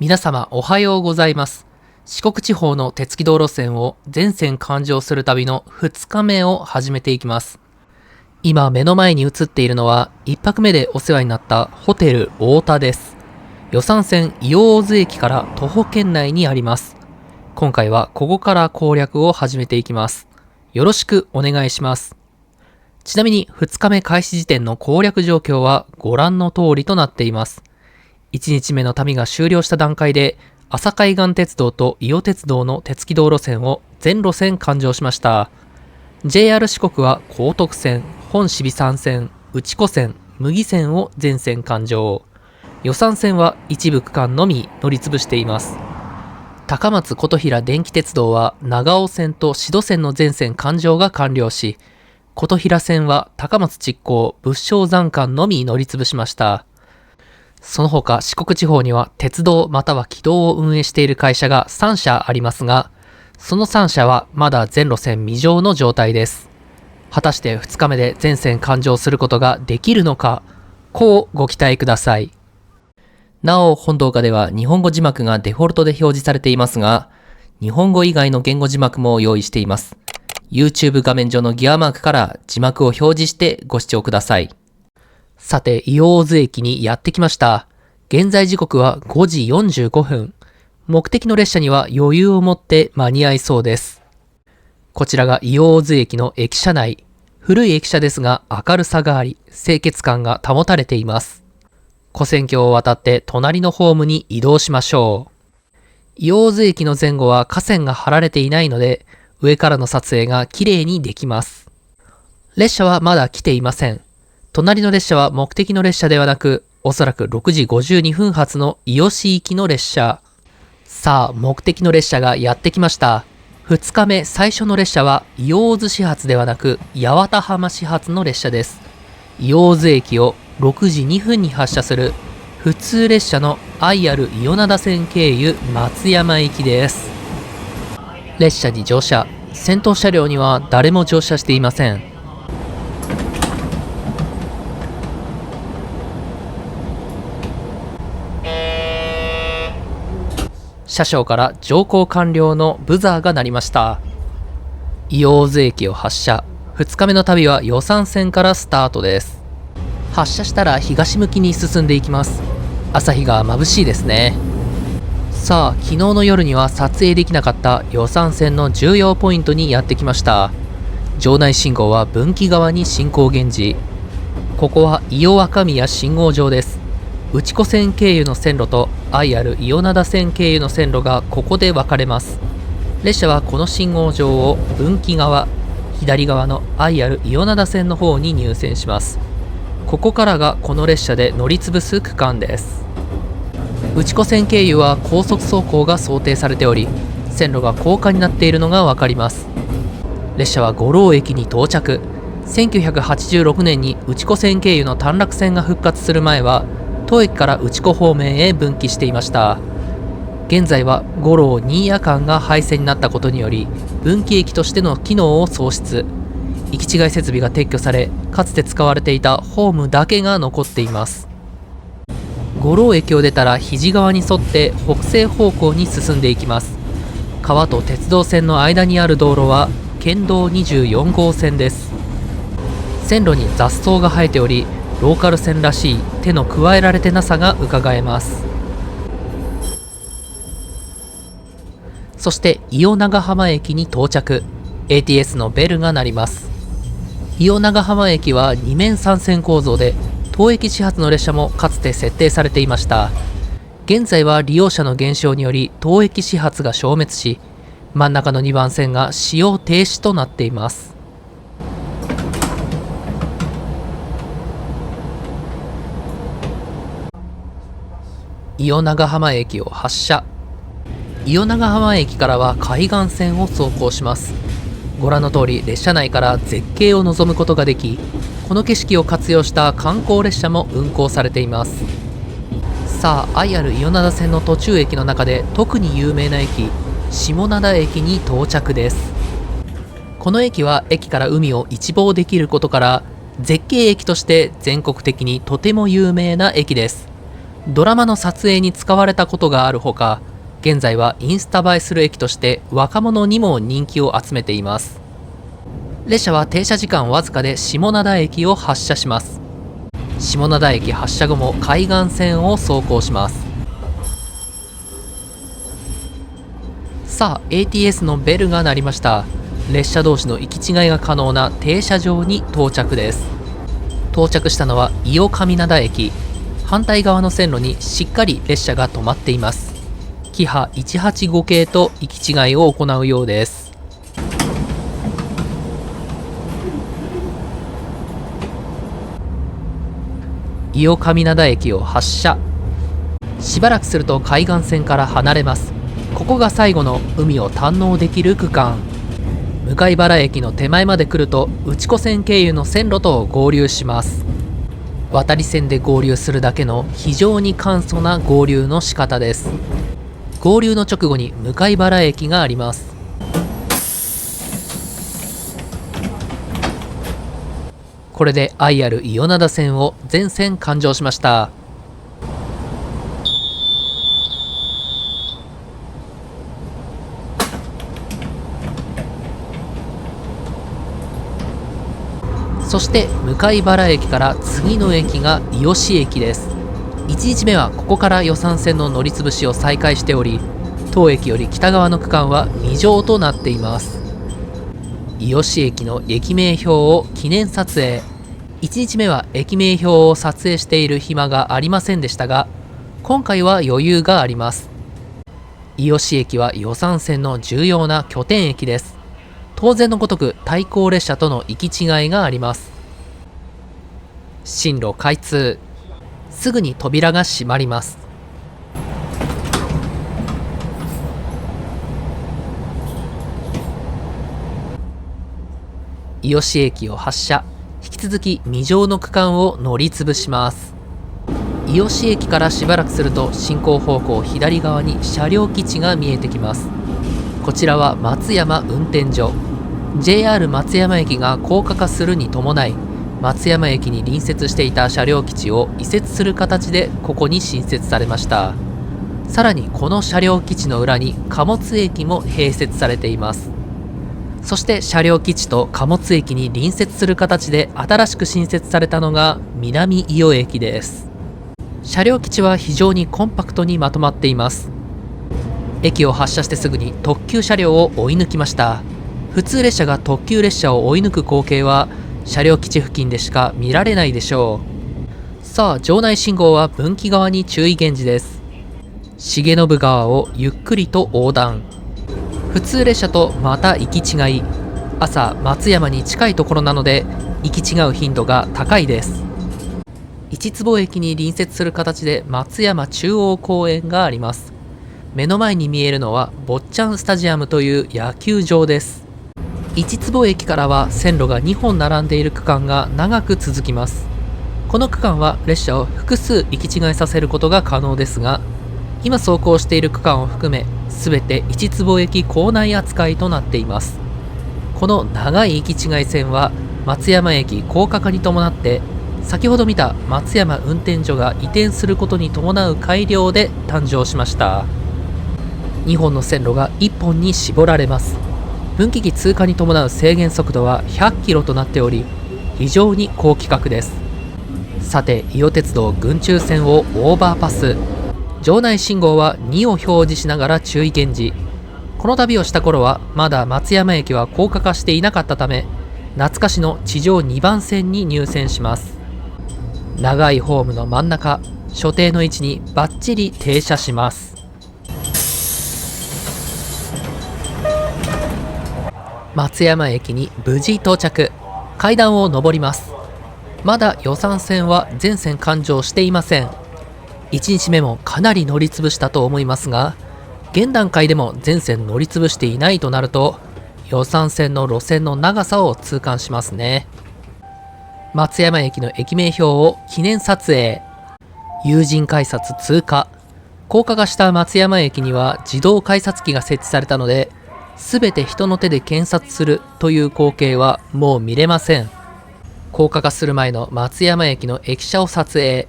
皆様おはようございます。四国地方の鉄軌道路線を全線環状する旅の2日目を始めていきます。今目の前に映っているのは1泊目でお世話になったホテル太田です。予讃線硫黄津駅から徒歩圏内にあります。今回はここから攻略を始めていきます。よろしくお願いします。ちなみに2日目開始時点の攻略状況はご覧の通りとなっています。1日目の旅が終了した段階で、阿佐海岸鉄道と伊予鉄道の鉄軌道路線を全路線環状しました。JR 四国は高徳線、本渋山線、内子線、牟岐線を全線環状。予讃線は一部区間のみ乗り潰しています。高松琴平電気鉄道は長尾線と志度線の全線環状が完了し、琴平線は高松築港仏生山間のみ乗り潰しました。その他四国地方には鉄道または軌道を運営している会社が3社ありますが、その3社はまだ全路線未乗の状態です。果たして2日目で全線環状することができるのか、こうご期待ください。なお本動画では日本語字幕がデフォルトで表示されていますが、日本語以外の言語字幕も用意しています。YouTube 画面上のギアマークから字幕を表示してご視聴ください。さて、硫黄津駅にやってきました。現在時刻は5時45分。目的の列車には余裕を持って間に合いそうです。こちらが硫黄津駅の駅舎内。古い駅舎ですが明るさがあり、清潔感が保たれています。跨線橋を渡って隣のホームに移動しましょう。硫黄津駅の前後は架線が張られていないので、上からの撮影が綺麗にできます。列車はまだ来ていません。隣の列車は目的の列車ではなく、おそらく6時52分発の伊予市行きの列車。さあ、目的の列車がやってきました。2日目最初の列車は硫黄津始発ではなく、八幡浜始発の列車です。硫黄津駅を6時2分に発車する普通列車の IR 伊予灘線経由松山行きです。列車に乗車。先頭車両には誰も乗車していません。車掌から乗降完了のブザーが鳴りました。硫黄津駅を発車。2日目の旅は予讃線からスタートです。発車したら東向きに進んでいきます。朝日が眩しいですね。さあ、昨日の夜には撮影できなかった予讃線の重要ポイントにやってきました。場内信号は分岐側に進行現示。ここは伊予若宮信号場です。内子線経由の線路と IR 伊予灘線経由の線路がここで分かれます。列車はこの信号場を分岐側、左側の IR 伊予灘線の方に入線します。ここからがこの列車で乗り潰す区間です。内子線経由は高速走行が想定されており、線路が高架になっているのが分かります。列車は五郎駅に到着。1986年に内子線経由の短絡線が復活する前は、当駅から内子方面へ分岐していました。現在は五郎新谷間が廃線になったことにより、分岐駅としての機能を喪失。行き違い設備が撤去され、かつて使われていたホームだけが残っています。五郎駅を出たら肘側に沿って北西方向に進んでいきます。川と鉄道線の間にある道路は県道24号線です。線路に雑草が生えており、ローカル線らしい手の加えられてなさがうかがえます。そして伊予長浜駅に到着。 ATS のベルが鳴ります。伊予長浜駅は2面3線構造で、当駅始発の列車もかつて設定されていました。現在は利用者の減少により当駅始発が消滅し、真ん中の2番線が使用停止となっています。伊予長浜駅を発車。伊予長浜駅からは海岸線を走行します。ご覧の通り列車内から絶景を望むことができ、この景色を活用した観光列車も運行されています。さあ、IR 伊予灘線の途中駅の中で特に有名な駅、下灘駅に到着です。この駅は駅から海を一望できることから、絶景駅として全国的にとても有名な駅です。ドラマの撮影に使われたことがあるほか、現在はインスタ映えする駅として若者にも人気を集めています。列車は停車時間わずかで下灘駅を発車します。下灘駅発車後も海岸線を走行します。さあ ATS のベルが鳴りました。列車同士の行き違いが可能な停車場に到着です。到着したのは伊予上灘駅。反対側の線路にしっかり列車が止まっています。キハ185系と行き違いを行うようです。伊予上灘駅を発車。しばらくすると海岸線から離れます。ここが最後の海を堪能できる区間。向原駅の手前まで来ると内子線経由の線路と合流します。渡り線で合流するだけの非常に簡素な合流の仕方です。合流の直後に向原駅があります。これで愛ある伊予灘線を全線環状しました。そして向原駅から次の駅が伊予市駅です。1日目はここから予讃線の乗り潰しを再開しており、当駅より北側の区間は未乗となっています。伊予市駅の駅名標を記念撮影。1日目は駅名標を撮影している暇がありませんでしたが、今回は余裕があります。伊予市駅は予讃線の重要な拠点駅です。当然のごとく対向列車との行き違いがあります。進路開通。すぐに扉が閉まります。伊予市駅を発車。引き続き未乗の区間を乗り潰します。伊予市駅からしばらくすると進行方向左側に車両基地が見えてきます。こちらは松山運転所。 JR 松山駅が高架化するに伴い、松山駅に隣接していた車両基地を移設する形でここに新設されました。さらにこの車両基地の裏に貨物駅も併設されています。そして車両基地と貨物駅に隣接する形で新しく新設されたのが南伊予駅です。車両基地は非常にコンパクトにまとまっています。駅を発車してすぐに特急車両を追い抜きました。普通列車が特急列車を追い抜く光景は車両基地付近でしか見られないでしょう。さあ場内信号は分岐側に注意現示です。重信川をゆっくりと横断。普通列車とまた行き違い。朝松山に近いところなので行き違う頻度が高いです。市坪駅に隣接する形で松山中央公園があります。目の前に見えるのは坊ちゃんスタジアムという野球場です。市坪駅からは線路が2本並んでいる区間が長く続きます。この区間は列車を複数行き違いさせることが可能ですが、今走行している区間を含め全て市坪駅構内扱いとなっています。この長い行き違い線は松山駅高架化に伴って先ほど見た松山運転所が移転することに伴う改良で誕生しました。2本の線路が1本に絞られます。分岐器通過に伴う制限速度は100キロとなっており、非常に高規格です。さて伊予鉄道郡中線をオーバーパス。場内信号は2を表示しながら注意現示。この旅をした頃はまだ松山駅は高架化していなかったため、懐かしの地上2番線に入線します。長いホームの真ん中、所定の位置にバッチリ停車します。松山駅に無事到着。階段を上ります。まだ予讃線は全線環状していません。1日目もかなり乗り潰したと思いますが、現段階でも全線乗り潰していないとなると、予讃線の路線の長さを痛感しますね。松山駅の駅名標を記念撮影。有人改札通過。高架化した松山駅には自動改札機が設置されたので、全て人の手で検察するという光景はもう見れません。高架化する前の松山駅の駅舎を撮影。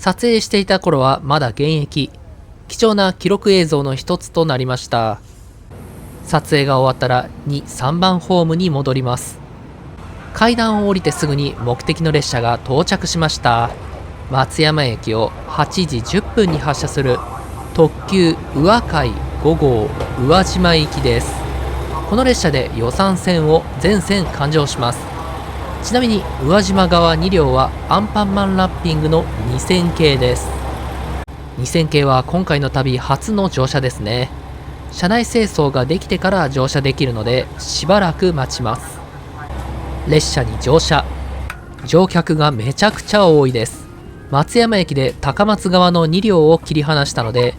撮影していた頃はまだ現役。貴重な記録映像の一つとなりました。撮影が終わったら2、3番ホームに戻ります。階段を降りてすぐに目的の列車が到着しました。松山駅を8時10分に発車する特急宇和海5号宇和島行きです。この列車で予讃線を全線環状します。ちなみに宇和島側2両はアンパンマンラッピングの2000系です。2000系は今回の旅初の乗車ですね。車内清掃ができてから乗車できるのでしばらく待ちます。列車に乗車。乗客がめちゃくちゃ多いです。松山駅で高松側の2両を切り離したので、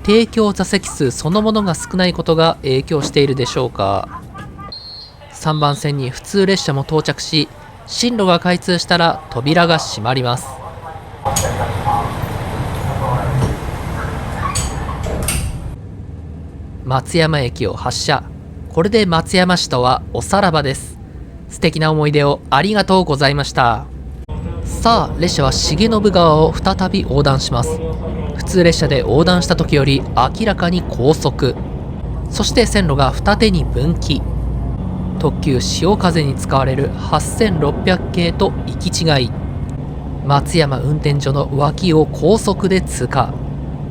提供座席数そのものが少ないことが影響しているでしょうか。3番線に普通列車も到着し、進路が開通したら扉が閉まります。松山駅を発車。これで松山市とはおさらばです。素敵な思い出をありがとうございました。さあ、列車は重信川を再び横断します。普通列車で横断した時より明らかに高速。そして線路が二手に分岐。特急潮風に使われる8600系と行き違い。松山運転所の脇を高速で通過。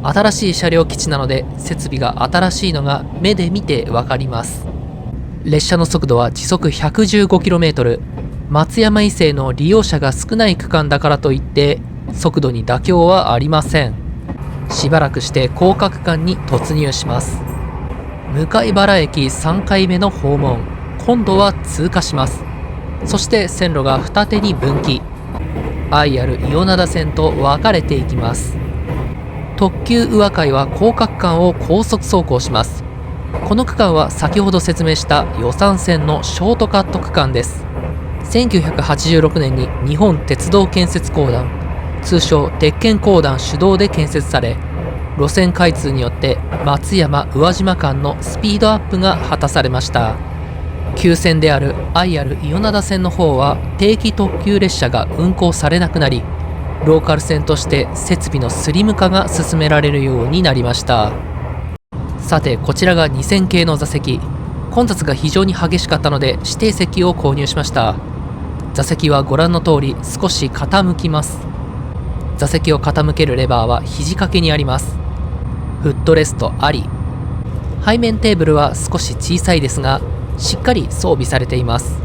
新しい車両基地なので設備が新しいのが目で見てわかります。列車の速度は時速 115km。松山以西の利用者が少ない区間だからといって速度に妥協はありません。しばらくして高架区間に突入します。向原駅3回目の訪問。今度は通過します。そして線路が二手に分岐。愛ある伊予灘線と分かれていきます。特急宇和海は高架区間を高速走行します。この区間は先ほど説明した予讃線のショートカット区間です。1986年に日本鉄道建設公団、通称鉄建公団主導で建設され、路線開通によって松山宇和島間のスピードアップが果たされました。旧線である愛ある伊予灘線の方は定期特急列車が運行されなくなり、ローカル線として設備のスリム化が進められるようになりました。さて、こちらが2000系の座席。混雑が非常に激しかったので指定席を購入しました。座席はご覧の通り少し傾きます。座席を傾けるレバーは肘掛けにあります。フットレストあり。背面テーブルは少し小さいですがしっかり装備されています。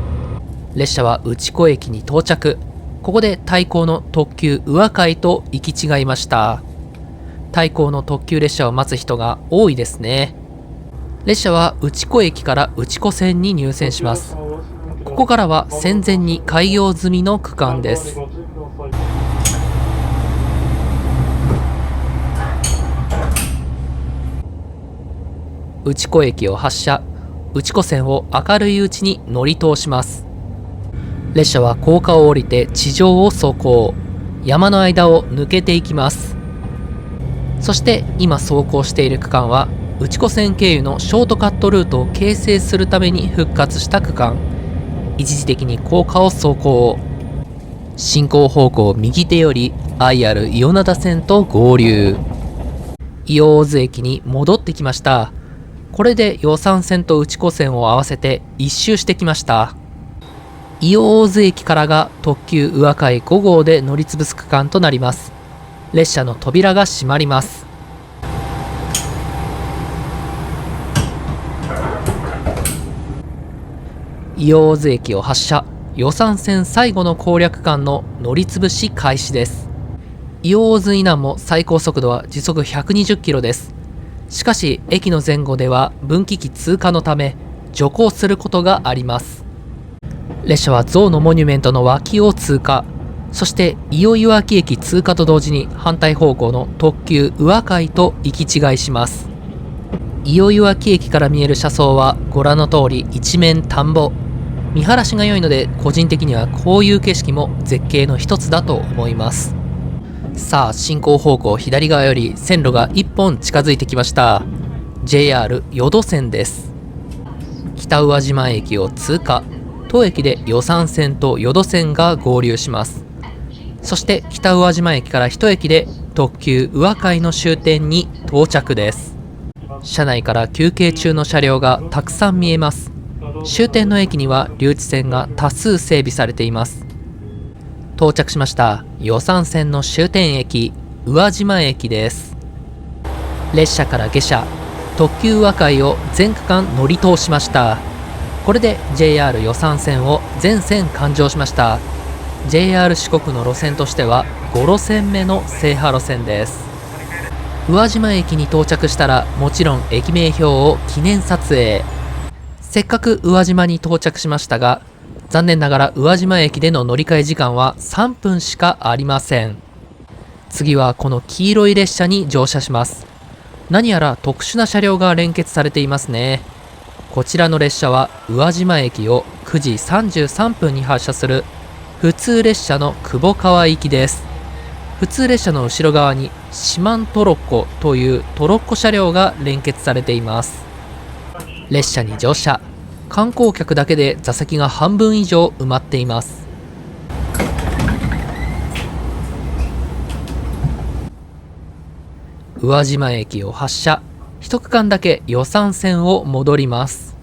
列車は内子駅に到着。ここで対向の特急宇和海と行き違いました。対向の特急列車を待つ人が多いですね。列車は内子駅から内子線に入線します。ここからは戦前に開業済みの区間です。内子駅を発車。内子線を明るいうちに乗り通します。列車は高架を降りて地上を走行。山の間を抜けていきます。そして今走行している区間は内子線経由のショートカットルートを形成するために復活した区間。一時的に高架を走行。進行方向右手より愛ある伊予灘線と合流。伊予大洲駅に戻ってきました。これで予讃線と内子線を合わせて一周してきました。伊予大洲駅からが特急宇和海5号で乗り潰す区間となります。列車の扉が閉まります。伊予大洲駅を発車。予讃線最後の攻略間の乗り潰し開始です。伊予大洲以南も最高速度は時速120キロです。しかし駅の前後では分岐器通過のため徐行することがあります。列車は象のモニュメントの脇を通過。そして伊予岩木駅通過と同時に反対方向の特急宇和海と行き違いします。伊予岩木駅から見える車窓はご覧の通り一面田んぼ。見晴らしが良いので個人的にはこういう景色も絶景の一つだと思います。さあ、進行方向左側より線路が1本近づいてきました。 JR 淀線です。北宇和島駅を通過。当駅で予讃線と淀線が合流します。そして北宇和島駅から一駅で特急宇和海の終点に到着です。車内から休憩中の車両がたくさん見えます。終点の駅には留置線が多数整備されています。到着しました。予讃線の終点駅、宇和島駅です。列車から下車、特急宇和海を全区間乗り通しました。これで JR 予讃線を全線完乗しました。JR 四国の路線としては5路線目の制覇路線です。宇和島駅に到着したらもちろん駅名標を記念撮影。せっかく宇和島に到着しましたが、残念ながら宇和島駅での乗り換え時間は3分しかありません。次はこの黄色い列車に乗車します。何やら特殊な車両が連結されていますね。こちらの列車は宇和島駅を9時33分に発車する普通列車の窪川行きです。普通列車の後ろ側に四万トロッコというトロッコ車両が連結されています。列車に乗車。観光客だけで座席が半分以上埋まっています。宇和島駅を発車。一区間だけ予讃線を戻ります。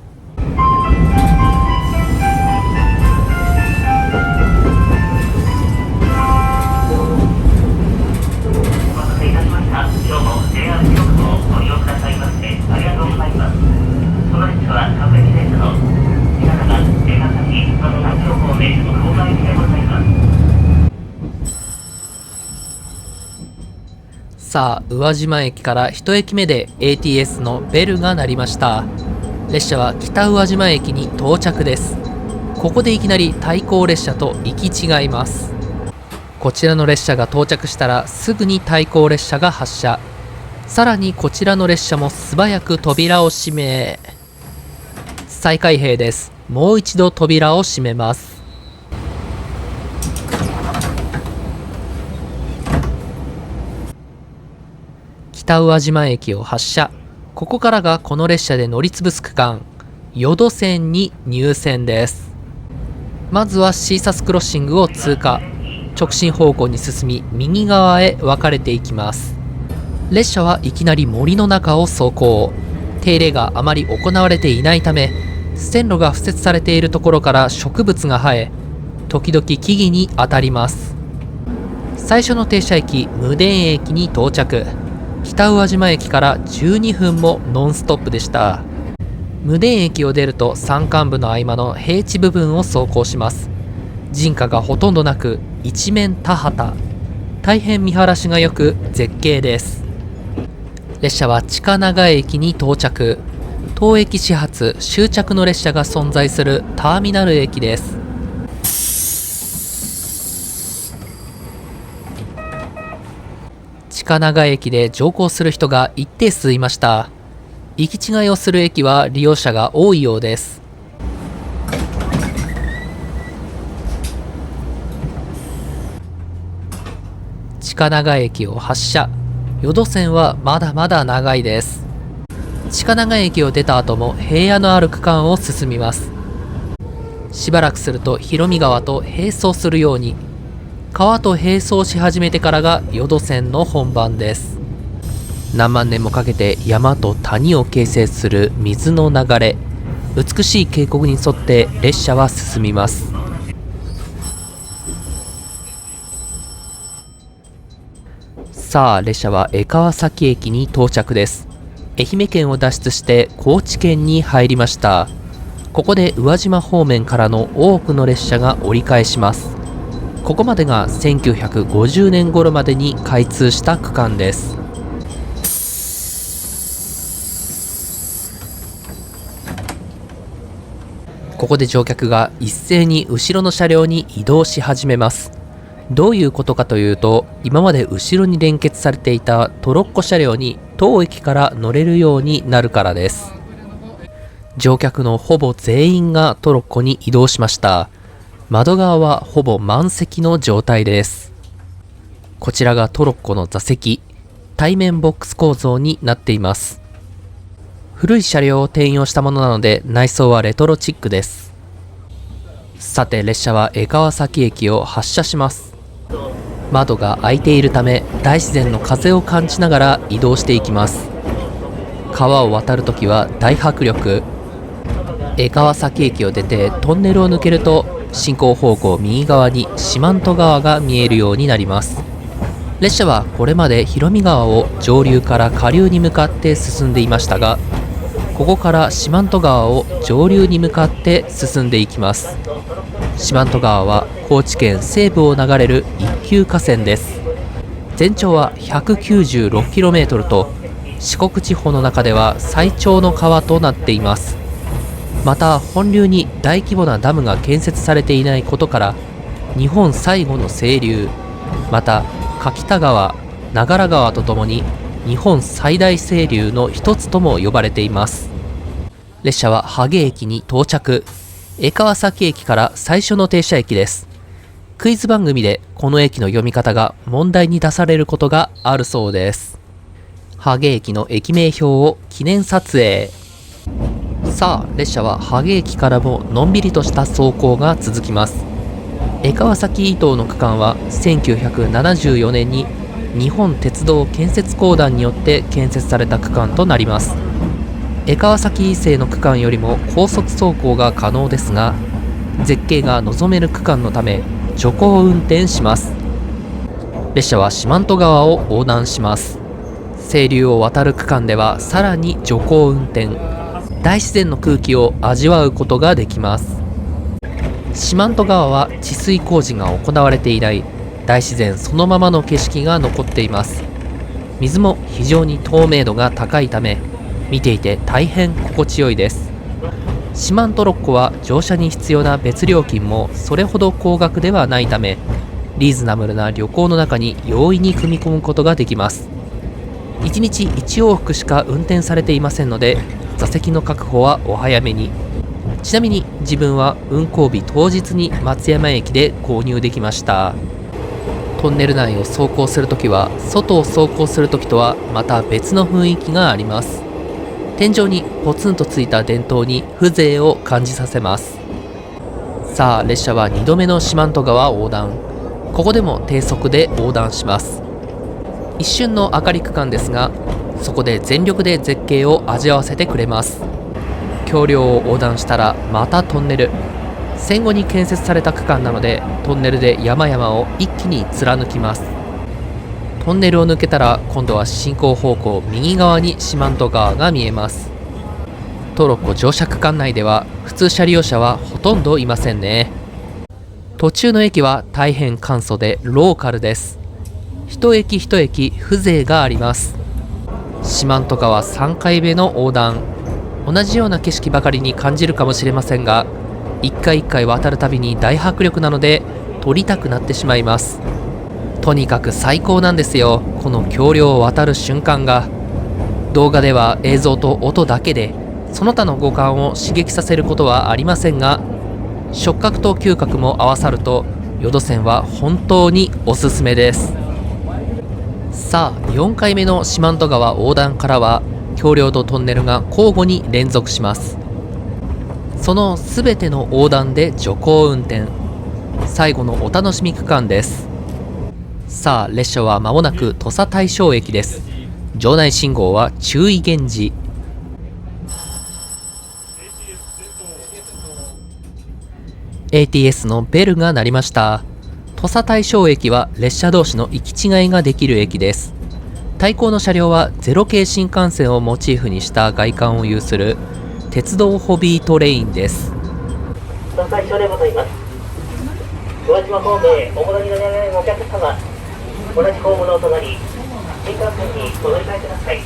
さあ、宇和島駅から一駅目で ATS のベルが鳴りました。列車は北宇和島駅に到着です。ここでいきなり対向列車と行き違います。こちらの列車が到着したらすぐに対向列車が発車。さらにこちらの列車も素早く扉を閉め、再開閉です。もう一度扉を閉めます。北宇和島駅を発車。ここからがこの列車で乗り潰す区間、淀線に入線です。まずはシーサスクロッシングを通過。直進方向に進み右側へ分かれていきます。列車はいきなり森の中を走行。手入れがあまり行われていないため、線路が敷設されているところから植物が生え、時々木々に当たります。最初の停車駅、無田駅に到着。北宇和島駅から12分もノンストップでした。無田駅を出ると山間部の合間の平地部分を走行します。人家がほとんどなく一面田畑。大変見晴らしが良く絶景です。列車は近長駅に到着。当駅始発終着の列車が存在するターミナル駅です。近長駅で乗降する人が一定数いました。行き違いをする駅は利用者が多いようです。近長駅を発車。淀線はまだまだ長いです。近長駅を出た後も平野のある区間を進みます。しばらくすると広見川と並走するように。川と並走し始めてからが淀線の本番です。何万年もかけて山と谷を形成する水の流れ。美しい渓谷に沿って列車は進みます。さあ、列車は江川崎駅に到着です。愛媛県を脱出して高知県に入りました。ここで宇和島方面からの多くの列車が折り返します。ここまでが1950年頃までに開通した区間です。ここで乗客が一斉に後ろの車両に移動し始めます。どういうことかというと、今まで後ろに連結されていたトロッコ車両に当駅から乗れるようになるからです。乗客のほぼ全員がトロッコに移動しました。窓側はほぼ満席の状態です。こちらがトロッコの座席、対面ボックス構造になっています。古い車両を転用したものなので内装はレトロチックです。さて、列車は江川崎駅を発車します。窓が開いているため大自然の風を感じながら移動していきます。川を渡るときは大迫力。江川崎駅を出てトンネルを抜けると進行方向右側に四万十川が見えるようになります。列車はこれまで広見川を上流から下流に向かって進んでいましたが、ここから四万十川を上流に向かって進んでいきます。四万十川は高知県西部を流れる一級河川です。全長は 196km と四国地方の中では最長の川となっています。また本流に大規模なダムが建設されていないことから日本最後の清流、また柿田川、長良川とともに日本最大清流の一つとも呼ばれています。列車は萩駅に到着。江川崎駅から最初の停車駅です。クイズ番組でこの駅の読み方が問題に出されることがあるそうです。萩駅の駅名標を記念撮影。さあ列車は萩駅からものんびりとした走行が続きます。江川崎伊東の区間は1974年に日本鉄道建設公団によって建設された区間となります。江川崎以西の区間よりも高速走行が可能ですが、絶景が望める区間のため徐行運転します。列車は四万十川を横断します。清流を渡る区間ではさらに徐行運転、大自然の空気を味わうことができます。四万十川は治水工事が行われていない大自然そのままの景色が残っています。水も非常に透明度が高いため見ていて大変心地よいです。四万十六湖は乗車に必要な別料金もそれほど高額ではないためリーズナブルな旅行の中に容易に組み込むことができます。1日1往復しか運転されていませんので座席の確保はお早めに。ちなみに自分は運行日当日に松山駅で購入できました。トンネル内を走行するときは外を走行するときとはまた別の雰囲気があります。天井にポツンとついた電灯に風情を感じさせます。さあ列車は2度目の四万十川横断。ここでも低速で横断します。一瞬の明かり区間ですが、そこで全力で絶景を味わわせてくれます。橋梁を横断したらまたトンネル。戦後に建設された区間なのでトンネルで山々を一気に貫きます。トンネルを抜けたら今度は進行方向右側に四万十川が見えます。トロッコ乗車区間内では普通車利用者はほとんどいませんね。途中の駅は大変簡素でローカルです。一駅一駅風情があります。四万十川3回目の横断。同じような景色ばかりに感じるかもしれませんが、一回一回渡るたびに大迫力なので撮りたくなってしまいます。とにかく最高なんですよ、この橋梁を渡る瞬間が。動画では映像と音だけでその他の五感を刺激させることはありませんが、触覚と嗅覚も合わさると淀線は本当におすすめです。さあ4回目の四万十川横断からは橋梁とトンネルが交互に連続します。そのすべての横断で徐行運転。最後のお楽しみ区間です。さあ列車は間もなく土佐大正駅です。場内信号は注意現示。ATS のベルが鳴りました。土佐大正駅は列車同士の行き違いができる駅です。対向の車両はゼロ系新幹線をモチーフにした外観を有する鉄道ホビートレインです。土佐大正でございます。宇和島方面へお戻りの願いのお客様、同じホームのお隣、新幹線にお乗り換えください。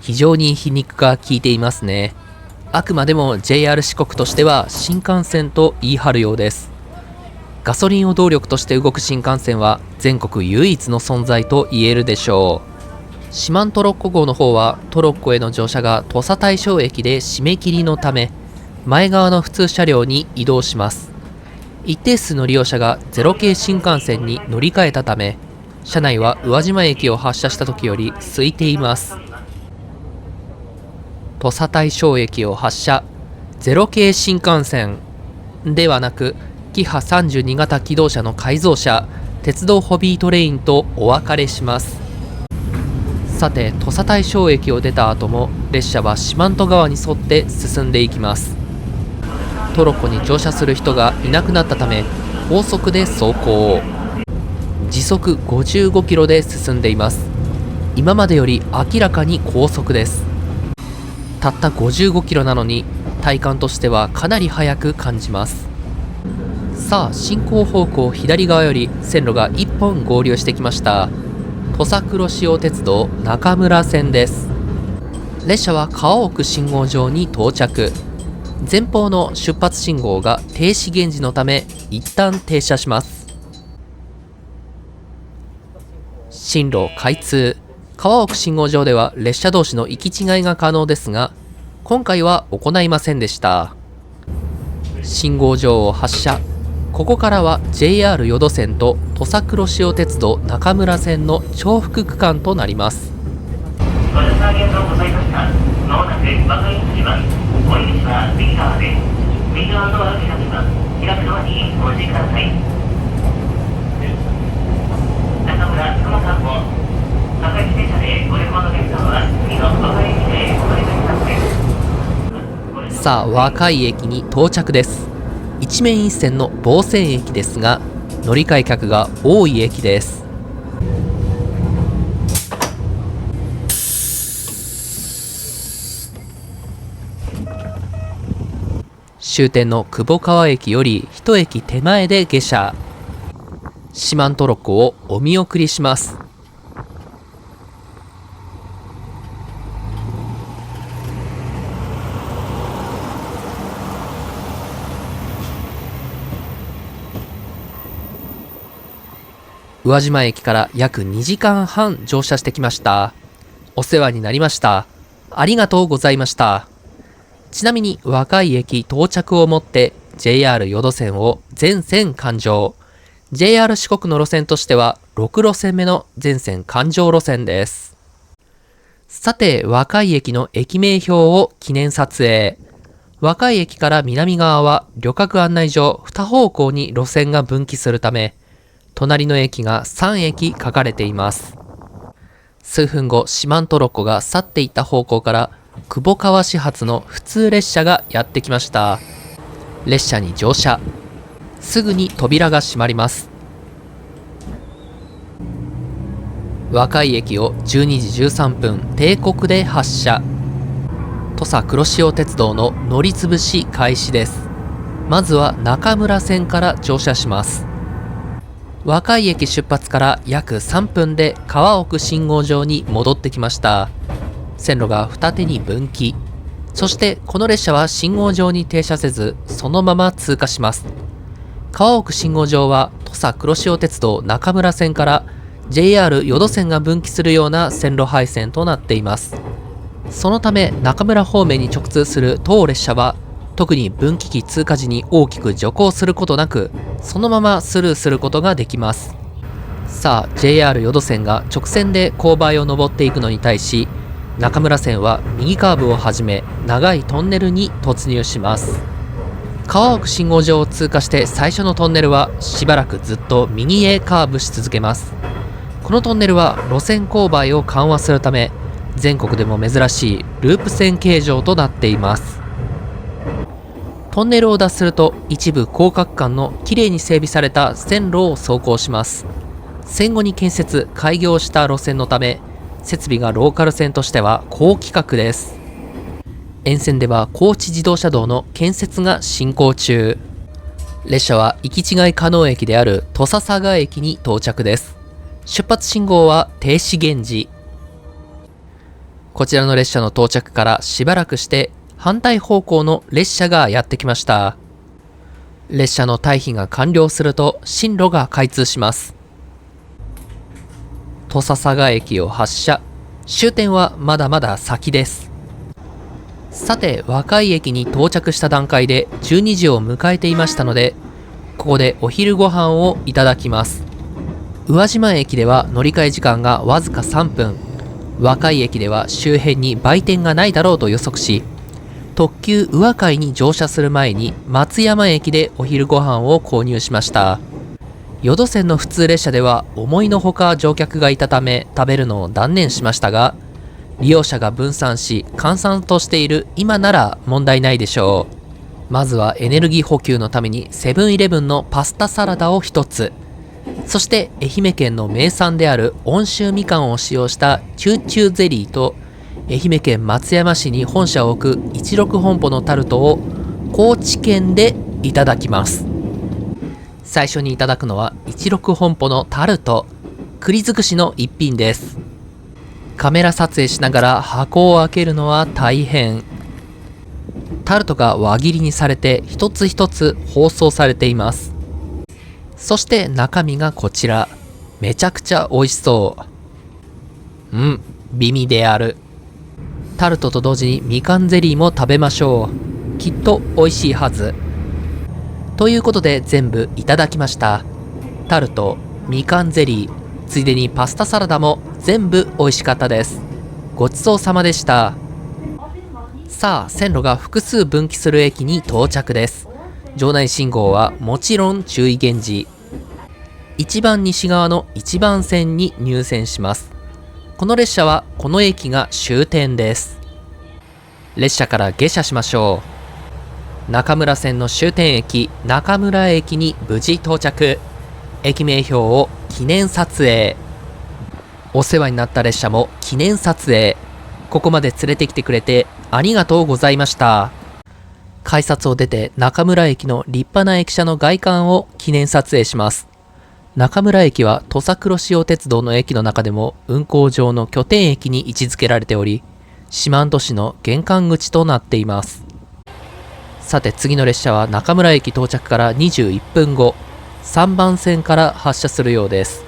非常に皮肉が効いていますね。あくまでも JR 四国としては新幹線と言い張るようです。ガソリンを動力として動く新幹線は全国唯一の存在と言えるでしょう。四万トロッコ号の方はトロッコへの乗車が土佐大正駅で締め切りのため前側の普通車両に移動します。一定数の利用者がゼロ系新幹線に乗り換えたため車内は宇和島駅を発車した時より空いています。土佐大正駅を発車。ゼロ系新幹線ではなくキハ32型機動車の改造車鉄道ホビートレインとお別れします。さて、土佐大正駅を出た後も列車は四万十川に沿って進んでいきます。トロッコに乗車する人がいなくなったため高速で走行、時速55キロで進んでいます。今までより明らかに高速です。たった55キロなのに体感としてはかなり速く感じます。さあ、進行方向左側より線路が1本合流してきました。土佐黒潮鉄道中村線です。列車は川奥信号場に到着。前方の出発信号が停止現時のため一旦停車します。進路開通。川奥信号場では列車同士の行き違いが可能ですが、今回は行いませんでした。信号場を発車。ここからは JR 予土線と土佐黒潮鉄道中村線の重複区間となります。ご乗車ありがとうございました。まもなく和歌山にします。お入り口は右側です。右側のドアが開きます。開くドアにご注意ください。中村福間さんも和歌山電車でご旅行のお客様は次の和歌山駅でお乗り換えください。さあ、和歌井駅に到着です。一面一線の防線駅ですが、乗り換え客が多い駅です。終点の久保川駅より一駅手前で下車。四万十ロコをお見送りします。宇和島駅から約2時間半乗車してきました。お世話になりました。ありがとうございました。ちなみに和歌井駅到着をもって JR 予土線を全線環状、 JR 四国の路線としては6路線目の全線環状路線です。さて、和歌井駅の駅名標を記念撮影。和歌井駅から南側は旅客案内所2方向に路線が分岐するため、隣の駅が3駅書かれています。数分後、四万十ロコが去っていった方向から久保川始発の普通列車がやってきました。列車に乗車。すぐに扉が閉まります。和歌井駅を12時13分定刻で発車。土佐黒潮鉄道の乗りつぶし開始です。まずは中村線から乗車します。和歌井駅出発から約3分で川奥信号場に戻ってきました。線路が二手に分岐。そしてこの列車は信号場に停車せず、そのまま通過します。川奥信号場は土佐黒潮鉄道中村線から JR 予土線が分岐するような線路配線となっています。そのため中村方面に直通する当列車は特に分岐器通過時に大きく徐行することなく、そのままスルーすることができます。さあ、 JR 予土線が直線で勾配を登っていくのに対し、中村線は右カーブをはじめ長いトンネルに突入します。川奥信号場を通過して最初のトンネルはしばらくずっと右へカーブし続けます。このトンネルは路線勾配を緩和するため、全国でも珍しいループ線形状となっています。トンネルを脱すると一部広角間のきれいに整備された線路を走行します。戦後に建設開業した路線のため、設備がローカル線としては高規格です。沿線では高知自動車道の建設が進行中。列車は行き違い可能駅である土佐佐賀駅に到着です。出発信号は停止現時。こちらの列車の到着からしばらくして反対方向の列車がやってきました。列車の退避が完了すると進路が開通します。土佐佐賀駅を発車。終点はまだまだ先です。さて、和歌井駅に到着した段階で12時を迎えていましたので、ここでお昼ご飯をいただきます。宇和島駅では乗り換え時間がわずか3分。和歌井駅では周辺に売店がないだろうと予測し、特急宇和海に乗車する前に松山駅でお昼ご飯を購入しました。淀線の普通列車では思いのほか乗客がいたため食べるのを断念しましたが、利用者が分散し閑散としている今なら問題ないでしょう。まずはエネルギー補給のためにセブンイレブンのパスタサラダを1つ、そして愛媛県の名産である温州みかんを使用したチューチューゼリーと、愛媛県松山市に本社を置く16本舗のタルトを高知県でいただきます。最初にいただくのは16本舗のタルト、栗尽くしの一品です。カメラ撮影しながら箱を開けるのは大変。タルトが輪切りにされて一つ一つ包装されています。そして中身がこちら。めちゃくちゃ美味しそう。美味である。タルトと同時にみかんゼリーも食べましょう。きっと美味しいはず。ということで全部いただきました。タルト、みかんゼリー、ついでにパスタサラダも全部美味しかったです。ごちそうさまでした。さあ、線路が複数分岐する駅に到着です。場内信号はもちろん注意掲示。一番西側の1番線に入線します。この列車はこの駅が終点です。列車から下車しましょう。中村線の終点駅、中村駅に無事到着。駅名標を記念撮影。お世話になった列車も記念撮影。ここまで連れてきてくれてありがとうございました。改札を出て中村駅の立派な駅舎の外観を記念撮影します。中村駅は土佐黒潮鉄道の駅の中でも運行上の拠点駅に位置づけられており、四万十市の玄関口となっています。さて次の列車は中村駅到着から21分後、3番線から発車するようです。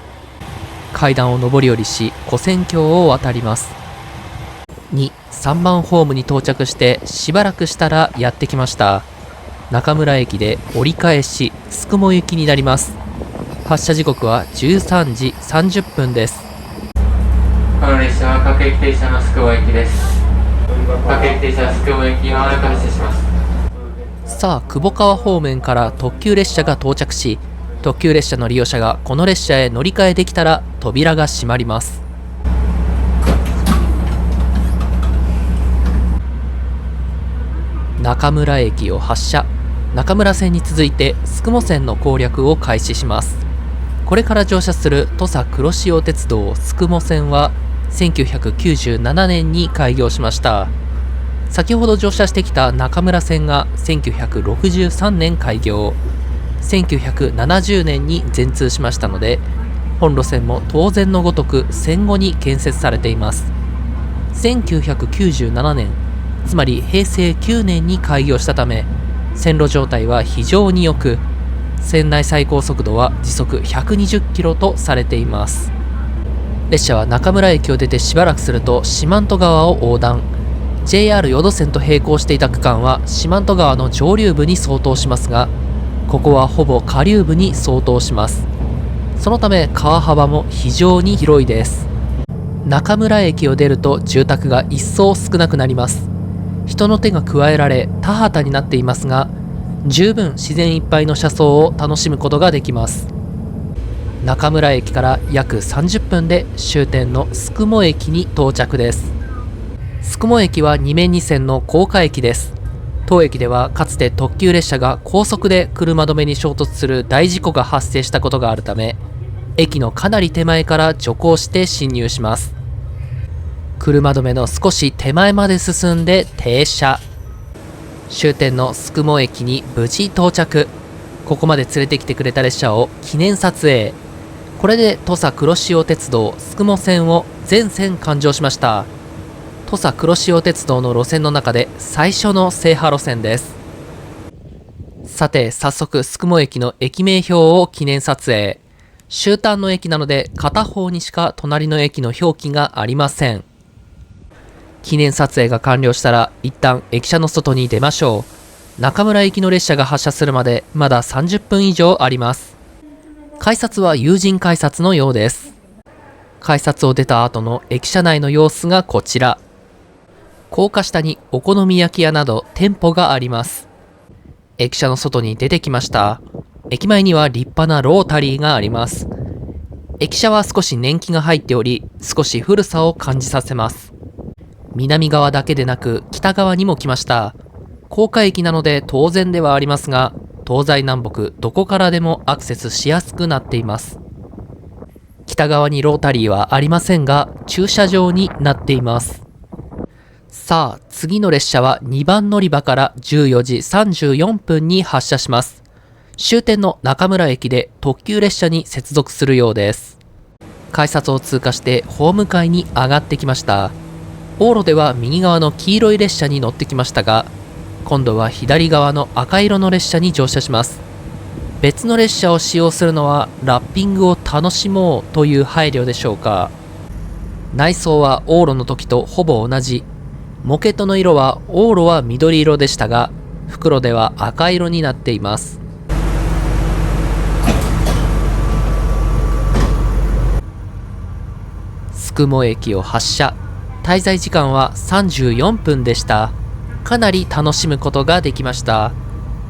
階段を上り下りし、跨線橋を渡ります。3番ホームに到着してしばらくしたらやってきました。中村駅で折り返しすくも行きになります。発車時刻は13時30分です。この列車は各駅停車のすくも駅です。各駅停車すくも駅まもなく発車します。さあ、窪川方面から特急列車が到着し、特急列車の利用者がこの列車へ乗り換えできたら扉が閉まります。中村駅を発車。中村線に続いて宿毛線の攻略を開始します。これから乗車する土佐黒潮鉄道宿毛線は1997年に開業しました。先ほど乗車してきた中村線が1963年開業、1970年に全通しましたので、本路線も当然のごとく戦後に建設されています。1997年、つまり平成9年に開業したため、線路状態は非常に良く、線内最高速度は時速120キロとされています。列車は中村駅を出てしばらくすると四万十川を横断。JR 淀線と並行していた区間は四万十川の上流部に相当しますが、ここはほぼ下流部に相当します。そのため川幅も非常に広いです。中村駅を出ると住宅が一層少なくなります。人の手が加えられ田畑になっていますが、十分自然いっぱいの車窓を楽しむことができます。中村駅から約30分で終点の宿毛駅に到着です。宿毛駅は2面2線の高架駅です。当駅ではかつて特急列車が高速で車止めに衝突する大事故が発生したことがあるため、駅のかなり手前から徐行して進入します。車止めの少し手前まで進んで停車。終点の宿毛駅に無事到着。ここまで連れてきてくれた列車を記念撮影。これで土佐黒潮鉄道宿毛線を全線完乗しました。土佐黒潮鉄道の路線の中で最初の制覇路線です。さて早速宿毛駅の駅名標を記念撮影。終端の駅なので片方にしか隣の駅の表記がありません。記念撮影が完了したら一旦駅舎の外に出ましょう。中村行きの列車が発車するまでまだ30分以上あります。改札は有人改札のようです。改札を出た後の駅舎内の様子がこちら。高架下にお好み焼き屋など店舗があります。駅舎の外に出てきました。駅前には立派なロータリーがあります。駅舎は少し年季が入っており、少し古さを感じさせます。南側だけでなく北側にも来ました。高架駅なので当然ではありますが、東西南北どこからでもアクセスしやすくなっています。北側にロータリーはありませんが、駐車場になっています。さあ、次の列車は2番乗り場から14時34分に発車します。終点の中村駅で特急列車に接続するようです。改札を通過してホーム階に上がってきました。往路では右側の黄色い列車に乗ってきましたが、今度は左側の赤色の列車に乗車します。別の列車を使用するのはラッピングを楽しもうという配慮でしょうか。内装は往路の時とほぼ同じ。モケットの色は往路は緑色でしたが、復路では赤色になっています。宿毛駅を発車。滞在時間は34分でした。かなり楽しむことができました。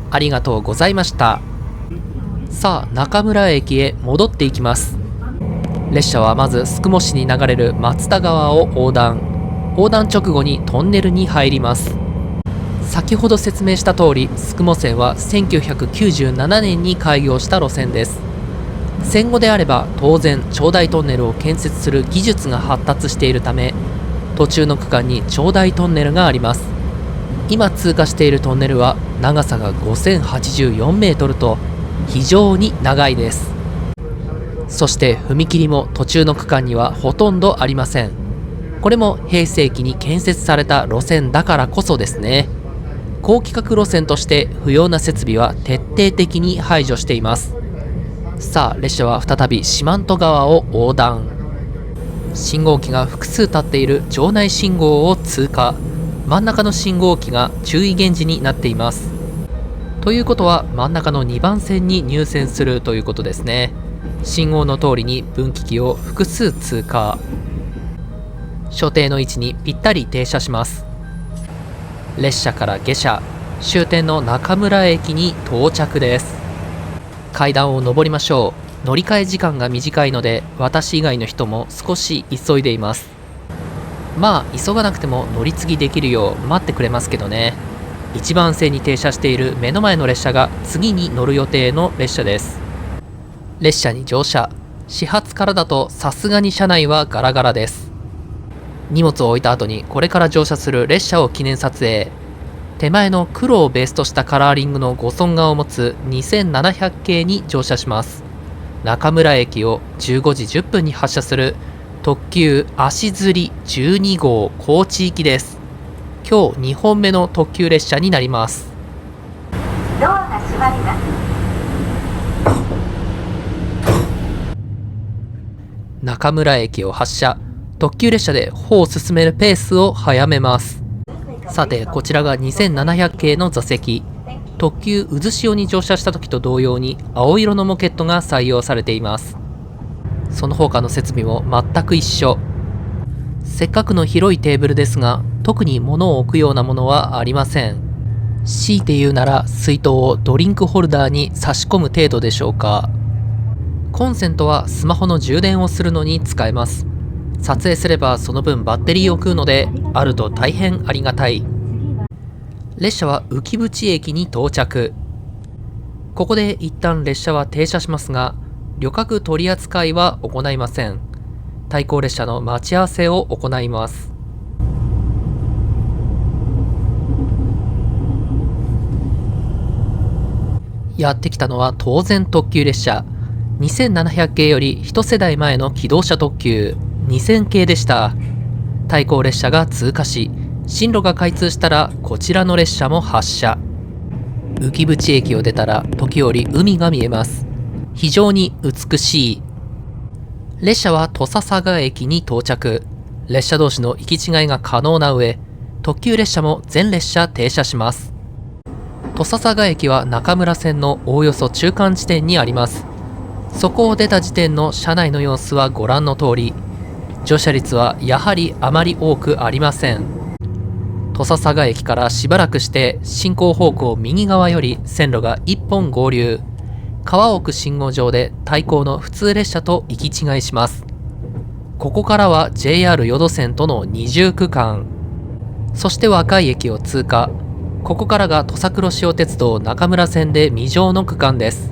ありがとうございました。さあ、中村駅へ戻っていきます。列車はまず宿毛市に流れる松田川を横断直後にトンネルに入ります。先ほど説明した通り、宿毛線は1997年に開業した路線です。戦後であれば当然長大トンネルを建設する技術が発達しているため、途中の区間に長大トンネルがあります。今通過しているトンネルは長さが5084メートルと非常に長いです。そして踏切も途中の区間にはほとんどありません。これも平成期に建設された路線だからこそですね。高規格路線として不要な設備は徹底的に排除しています。さあ、列車は再び四万十川を横断。信号機が複数立っている場内信号を通過。真ん中の信号機が注意現時になっています。ということは真ん中の2番線に入線するということですね。信号の通りに分岐器を複数通過。所定の位置にぴったり停車します。列車から下車。終点の中村駅に到着です。階段を上りましょう。乗り換え時間が短いので、私以外の人も少し急いでいます。まあ急がなくても乗り継ぎできるよう待ってくれますけどね。1番線に停車している目の前の列車が次に乗る予定の列車です。列車に乗車。始発からだとさすがに車内はガラガラです。荷物を置いた後にこれから乗車する列車を記念撮影。手前の黒をベースとしたカラーリングの5尊画を持つ2700系に乗車します。中村駅を15時10分に発車する特急足摺12号高知行きです。今日2本目の特急列車になります。ドアが閉まります。中村駅を発車。特急列車で歩を進めるペースを早めます。さて、こちらが2700系の座席。特急渦潮に乗車した時と同様に青色のモケットが採用されています。その他の設備も全く一緒。せっかくの広いテーブルですが、特に物を置くようなものはありません。強いて言うなら水筒をドリンクホルダーに差し込む程度でしょうか。コンセントはスマホの充電をするのに使えます。撮影すればその分バッテリーを食うので、あると大変ありがたい。列車は浮渕駅に到着。ここで一旦列車は停車しますが、旅客取り扱いは行いません。対向列車の待ち合わせを行います。やってきたのは当然特急列車。2700系より一世代前の気動車特急2000系でした。対向列車が通過し、進路が開通したらこちらの列車も発車。浮渕駅を出たら時折海が見えます。非常に美しい。列車は土佐佐賀駅に到着。列車同士の行き違いが可能な上、特急列車も全列車停車します。土佐佐賀駅は中村線のおおよそ中間地点にあります。そこを出た時点の車内の様子はご覧の通り。乗車率はやはりあまり多くありません。土佐佐賀駅からしばらくして進行方向右側より線路が1本合流。川奥信号場で対向の普通列車と行き違いします。ここからは JR 予土線との二重区間、そして和海駅を通過。ここからが土佐黒潮鉄道中村線で未乗の区間です。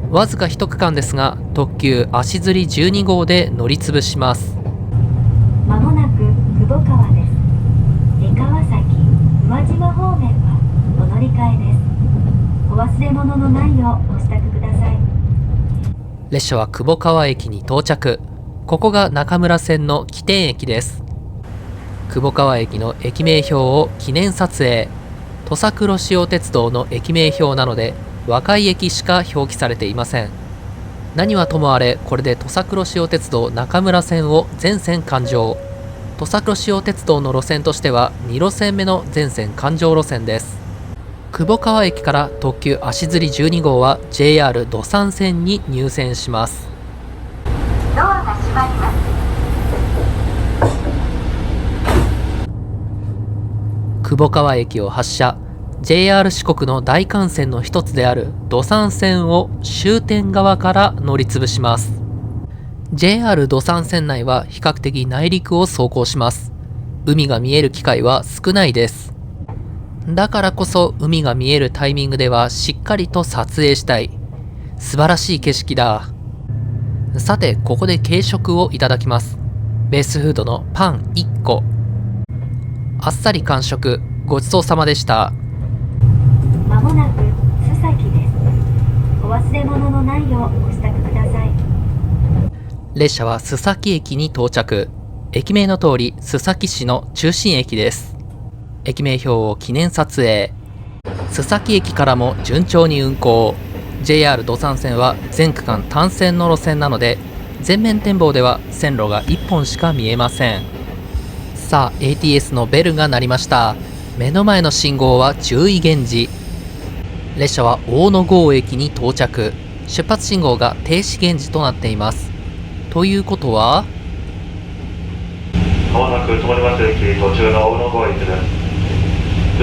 わずか一区間ですが、特急足摺12号で乗り潰します。まもなく久保川です。三川崎、宇和島方面はお乗り換えです。お忘れ物のないようお支度ください。列車は久保川駅に到着。ここが中村線の起点駅です。久保川駅の駅名標を記念撮影。土佐黒潮鉄道の駅名標なので和海駅しか表記されていません。何はともあれ、これで土佐黒潮鉄道中村線を全線環状。土佐黒潮鉄道の路線としては2路線目の全線環状路線です。久保川駅から特急足摺12号は JR 土山線に入線します。ドアが閉まります。久保川駅を発車。 JR 四国の大幹線の一つである土山線を終点側から乗り潰します。 JR 土山線内は比較的内陸を走行します。海が見える機会は少ないです。だからこそ海が見えるタイミングではしっかりと撮影したい。素晴らしい景色だ。さて、ここで軽食をいただきます。ベースフードのパン1個。あっさり完食。ごちそうさまでした。まもなく須崎です。お忘れ物のないようお支度ください。列車は須崎駅に到着。駅名の通り須崎市の中心駅です。駅名標を記念撮影。須崎駅からも順調に運行。 JR 土山線は全区間単線の路線なので、全面展望では線路が1本しか見えません。さあ ATS のベルが鳴りました。目の前の信号は注意現示。列車は大野郷駅に到着。出発信号が停止現示となっています。ということは、まもなく泊町駅途中の大野郷駅です。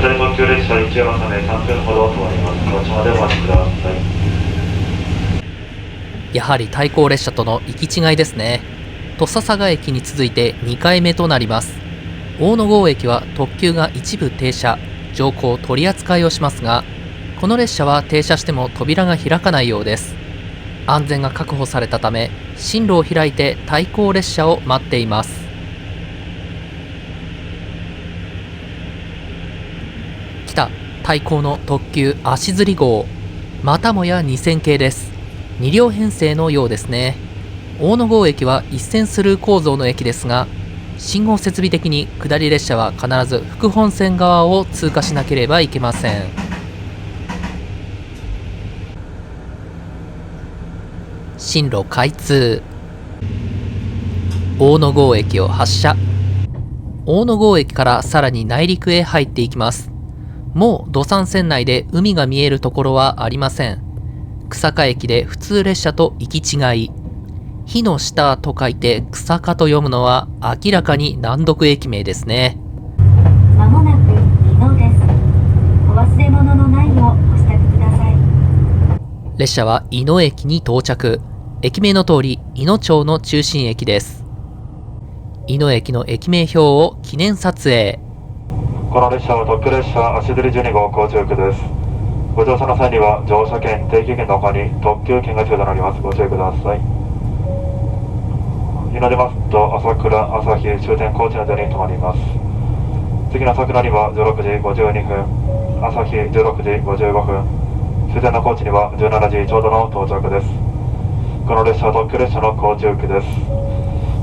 下り特急列車一山間で3分ほど止まります。こちまでお待ちください。やはり対向列車との行き違いですね。土佐佐賀駅に続いて2回目となります。大野郷駅は特急が一部停車、乗降取り扱いをしますが、この列車は停車しても扉が開かないようです。安全が確保されたため、進路を開いて対向列車を待っています。来た、対向の特急足摺号。またもや2000系です。2両編成のようですね。大野郷駅は一線スルー構造の駅ですが、信号設備的に下り列車は必ず副本線側を通過しなければいけません。進路開通。大野郷駅を発車。大野郷駅からさらに内陸へ入っていきます。もう土山線内で海が見えるところはありません。草加駅で普通列車と行き違い。火の下と書いて草加と読むのは明らかに難読駅名ですね。まもなく伊野です。お忘れ物のないようお支度ください。列車は伊野駅に到着。駅名の通り伊野町の中心駅です。伊野駅の駅名標を記念撮影。この列車は特急列車足摺12号高知行きです。ご乗車の際には乗車券、定期券の他に特急券が必要となります。ご注意ください。日の出ますと朝倉、朝日、終点高知の間に停まります。次の桜には16時52分、朝日16時55分、終点の高知には17時ちょうどの到着です。この列車は特急列車の高知行きです。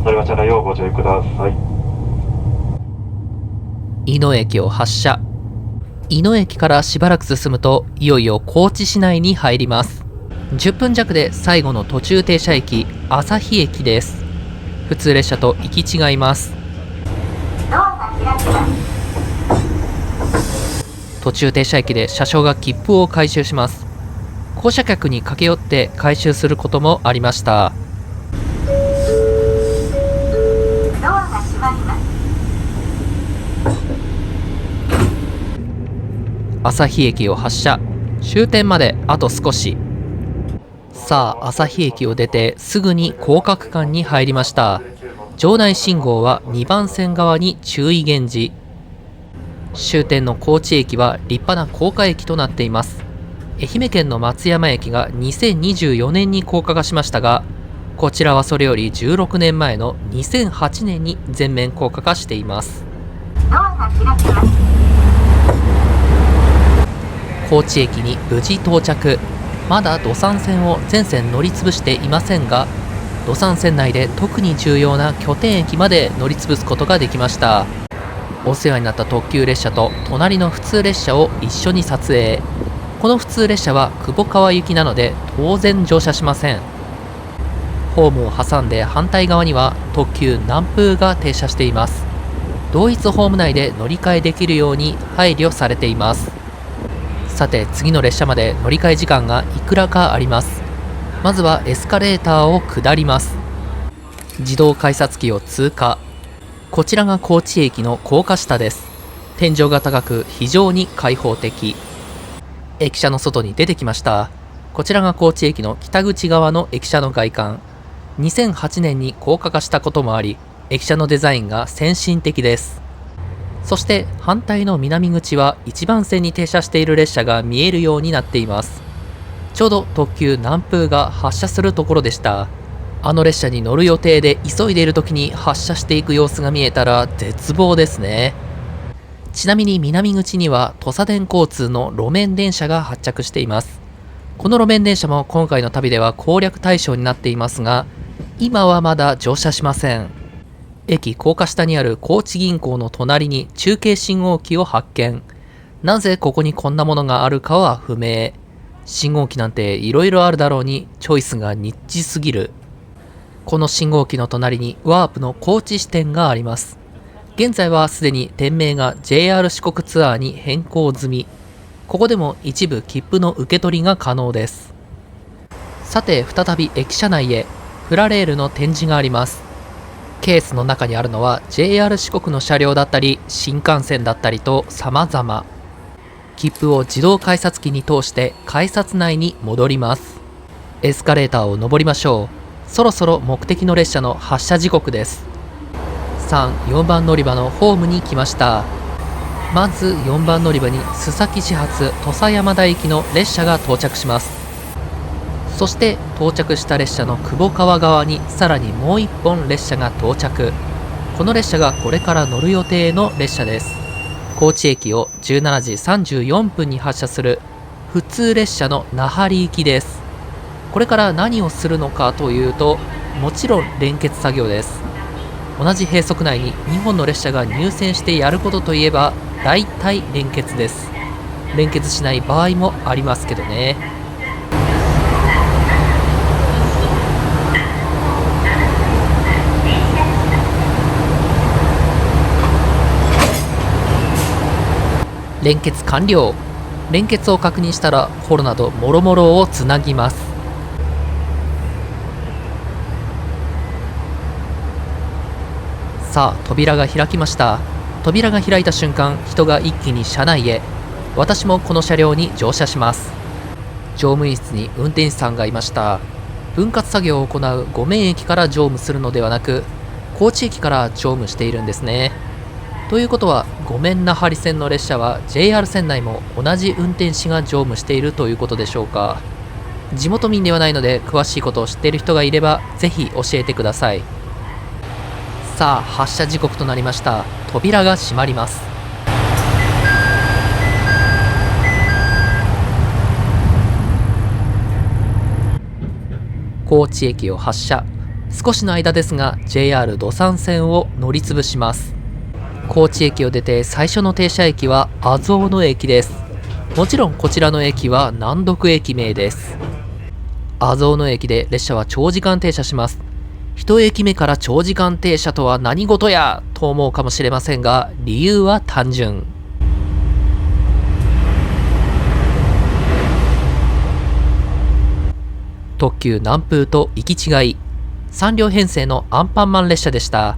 乗り間違いないようご注意ください。伊野駅を発車。伊野駅からしばらく進むといよいよ高知市内に入ります。10分弱で最後の途中停車駅朝日駅です。普通列車と行き違います。ドアが開きます。途中停車駅で車掌が切符を回収します。降車客に駆け寄って回収することもありました。ドアが閉まります。朝日駅を発車。終点まであと少し。さあ、旭駅を出てすぐに高架区間に入りました。場内信号は2番線側に注意現示。終点の高知駅は立派な高架駅となっています。愛媛県の松山駅が2024年に高架化しましたが、こちらはそれより16年前の2008年に全面高架化しています。高知駅に無事到着。まだ土山線を全線乗り潰していませんが、土山線内で特に重要な拠点駅まで乗り潰すことができました。お世話になった特急列車と隣の普通列車を一緒に撮影。この普通列車は久保川行きなので当然乗車しません。ホームを挟んで反対側には特急南風が停車しています。同一ホーム内で乗り換えできるように配慮されています。さて、次の列車まで乗り換え時間がいくらかあります。まずはエスカレーターを下ります。自動改札機を通過。こちらが高知駅の高架下です。天井が高く非常に開放的。駅舎の外に出てきました。こちらが高知駅の北口側の駅舎の外観。2008年に高架化したこともあり、駅舎のデザインが先進的です。そして反対の南口は1番線に停車している列車が見えるようになっています。ちょうど特急南風が発車するところでした。あの列車に乗る予定で急いでいる時に発車していく様子が見えたら絶望ですね。ちなみに南口には土佐電交通の路面電車が発着しています。この路面電車も今回の旅では攻略対象になっていますが、今はまだ乗車しません。駅高架下にある高知銀行の隣に中継信号機を発見。なぜここにこんなものがあるかは不明。信号機なんて色々あるだろうにチョイスがニッチすぎる。この信号機の隣にワープの高知支店があります。現在はすでに店名が JR 四国ツアーに変更済み。ここでも一部切符の受け取りが可能です。さて、再び駅舎内へ。プラレールの展示があります。ケースの中にあるのは JR 四国の車両だったり新幹線だったりと様々。切符を自動改札機に通して改札内に戻ります。エスカレーターを上りましょう。そろそろ目的の列車の発車時刻です。3、4番乗り場のホームに来ました。まず4番乗り場に須崎始発土佐山田行きの列車が到着します。そして到着した列車の久保川側にさらにもう1本列車が到着。この列車がこれから乗る予定の列車です。高知駅を17時34分に発車する普通列車の那覇行きです。これから何をするのかというと、もちろん連結作業です。同じ閉塞内に2本の列車が入線してやることといえば大体連結です。連結しない場合もありますけどね。連結完了。連結を確認したらホロなどもろもろをつなぎます。さあ、扉が開きました。扉が開いた瞬間、人が一気に車内へ。私もこの車両に乗車します。乗務員室に運転手さんがいました。分割作業を行う五面駅から乗務するのではなく、高知駅から乗務しているんですね。ということは、五面那覇里線の列車は JR 線内も同じ運転士が乗務しているということでしょうか。地元民ではないので詳しいことを知っている人がいればぜひ教えてください。さあ、発車時刻となりました。扉が閉まります。高知駅を発車。少しの間ですが JR 土山線を乗り潰します。高知駅を出て最初の停車駅は阿蔵の駅です。もちろんこちらの駅は難読駅名です。阿蔵の駅で列車は長時間停車します。一駅目から長時間停車とは何事やと思うかもしれませんが、理由は単純。特急南風と行き違い。3両編成のアンパンマン列車でした。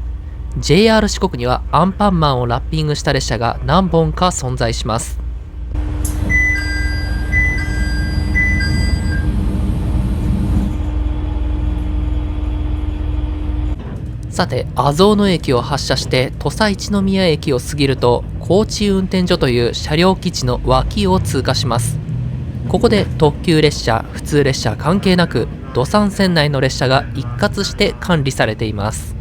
JR 四国にはアンパンマンをラッピングした列車が何本か存在します。さて、阿蔵野駅を発車して土佐一宮駅を過ぎると、高知運転所という車両基地の脇を通過します。ここで特急列車、普通列車関係なく、土山線内の列車が一括して管理されています。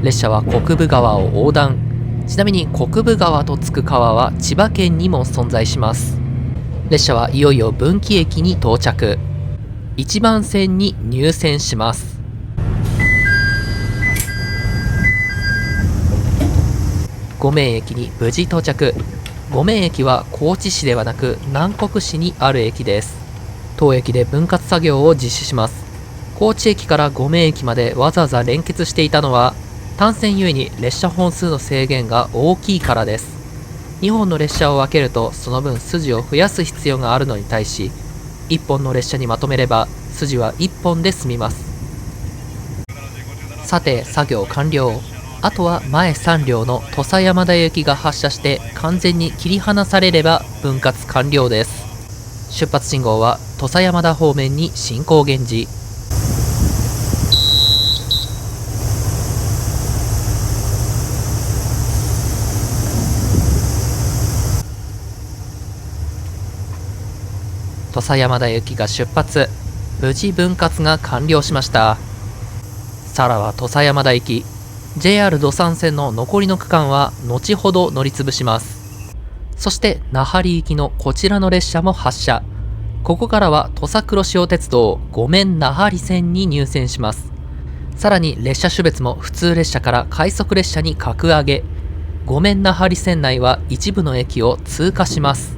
列車は国分川を横断。ちなみに国分川とつく川は千葉県にも存在します。列車はいよいよ分岐駅に到着。1番線に入線します。五面駅に無事到着。五面駅は高知市ではなく南国市にある駅です。当駅で分割作業を実施します。高知駅から五面駅までわざわざ連結していたのは、単線ゆえに列車本数の制限が大きいからです。2本の列車を分けるとその分筋を増やす必要があるのに対し、1本の列車にまとめれば筋は1本で済みます。さて、作業完了。あとは前3両の土佐山田行きが発車して完全に切り離されれば分割完了です。出発信号は土佐山田方面に進行現示。土佐山田行きが出発。無事分割が完了しました。さらは土佐山田行き。JR 土山線の残りの区間は後ほど乗り潰します。そして那覇行きのこちらの列車も発車。ここからは土佐黒潮鉄道五面那覇線に入線します。さらに列車種別も普通列車から快速列車に格上げ。五面那覇線内は一部の駅を通過します。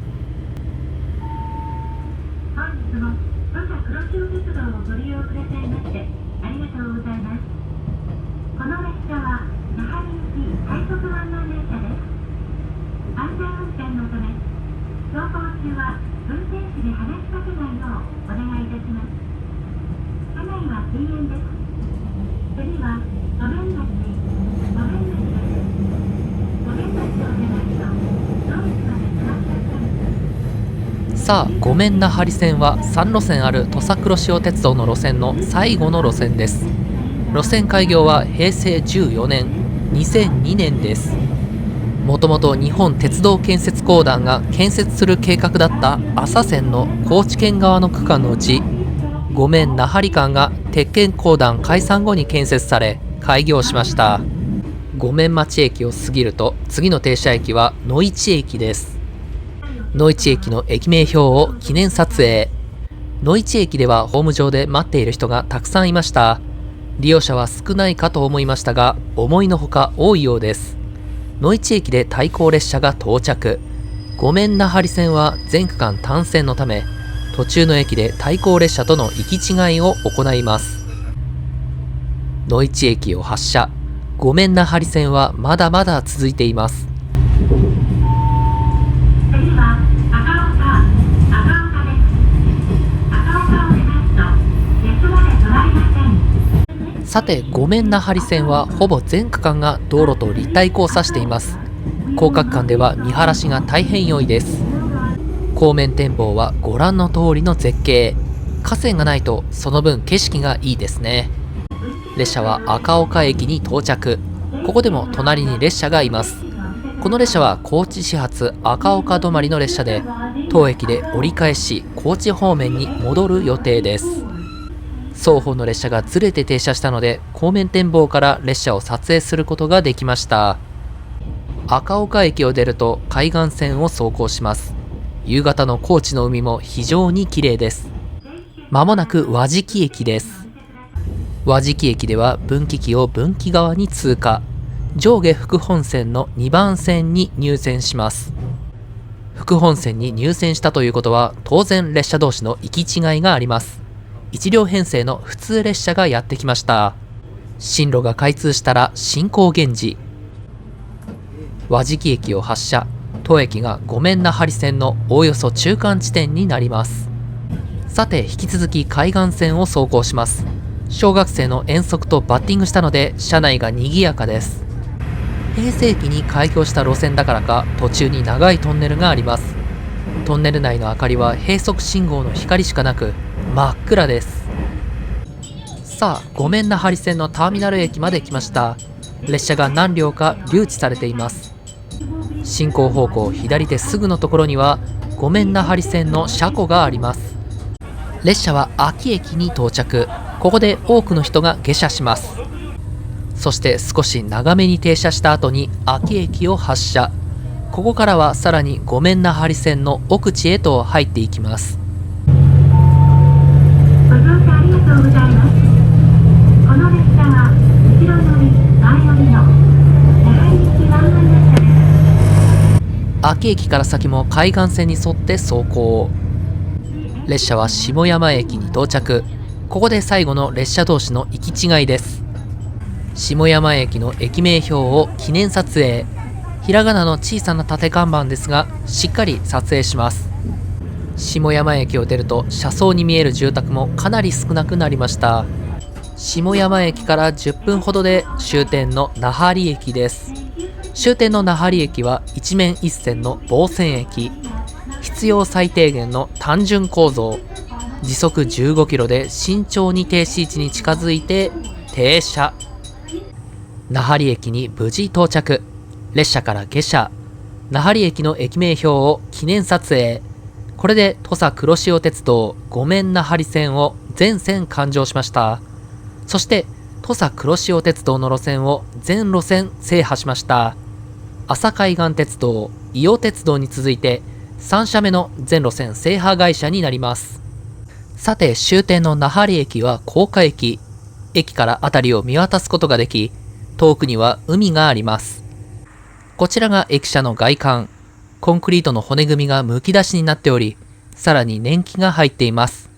本日も土佐黒潮鉄道をご利用くださいましてありがとうございます。この列車は那覇行き快速湾岸列車です。安全運転のため走行中は運転士に話しかけないようお願いいたします。車内は禁煙です。次は五面町です。五面町を出ますとドイツまでつまってください。さあ、五面那覇線は3路線ある土佐黒潮鉄道の路線の最後の路線です。路線開業は平成14年、2002年です。もともと日本鉄道建設公団が建設する計画だった朝線の高知県側の区間のうち、五面那覇間が鉄建公団解散後に建設され開業しました。五面町駅を過ぎると次の停車駅は野市駅です。野市駅の駅名標を記念撮影。野市駅ではホーム上で待っている人がたくさんいました。利用者は少ないかと思いましたが、思いのほか多いようです。野市駅で対向列車が到着。五面那覇線は全区間単線のため、途中の駅で対向列車との行き違いを行います。野市駅を発車。五面那覇線はまだまだ続いています。次は赤岡です。赤岡を出ますと列まで止まりません。さて、五面那覇線はほぼ全区間が道路と立体交差しています。広角間では見晴らしが大変良いです。後面展望はご覧の通りの絶景。河川がないとその分景色がいいですね。列車は赤岡駅に到着。ここでも隣に列車がいます。この列車は高知始発赤岡止まりの列車で、当駅で折り返し高知方面に戻る予定です。双方の列車がずれて停車したので、後面展望から列車を撮影することができました。赤岡駅を出ると海岸線を走行します。夕方の高知の海も非常に綺麗です。まもなく和敷駅です。和敷駅では分岐器を分岐側に通過。上下副本線の2番線に入線します。副本線に入線したということは、当然列車同士の行き違いがあります。1両編成の普通列車がやってきました。進路が開通したら進行現示。和敷駅を発車。当駅が五面那覇線のおおよそ中間地点になります。さて、引き続き海岸線を走行します。小学生の遠足とバッティングしたので車内が賑やかです。平成期に開業した路線だからか、途中に長いトンネルがあります。トンネル内の明かりは閉塞信号の光しかなく真っ暗です。さあ、ごめんなハリ線のターミナル駅まで来ました。列車が何両か留置されています。進行方向左手すぐのところにはごめんなハリ線の車庫があります。列車は秋駅に到着。ここで多くの人が下車します。そして少し長めに停車した後に秋駅を発車。ここからはさらにごめんなハリ線の奥地へと入っていきます。ご乗車ありがとうございます。この列車は後ろ乗り、前乗りの那覇行きワンマン列車です。秋駅から先も海岸線に沿って走行。列車は下山駅に到着。ここで最後の列車同士の行き違いです。下山駅の駅名標を記念撮影。ひらがなの小さな縦看板ですが、しっかり撮影します。下山駅を出ると車窓に見える住宅もかなり少なくなりました。下山駅から10分ほどで終点の那覇里駅です。終点の那覇里駅は一面一線の防線駅。必要最低限の単純構造。時速15キロで慎重に停止位置に近づいて停車。那覇里駅に無事到着。列車から下車。那覇里駅の駅名標を記念撮影。これで土佐黒潮鉄道ごめんなハリ線を全線完乗しました。そして土佐黒潮鉄道の路線を全路線制覇しました。朝海岸鉄道、伊予鉄道に続いて3社目の全路線制覇会社になります。さて、終点の那覇里駅は高架駅。駅から辺りを見渡すことができ、遠くには海があります。こちらが駅舎の外観。コンクリートの骨組みがむき出しになっており、さらに年季が入っています。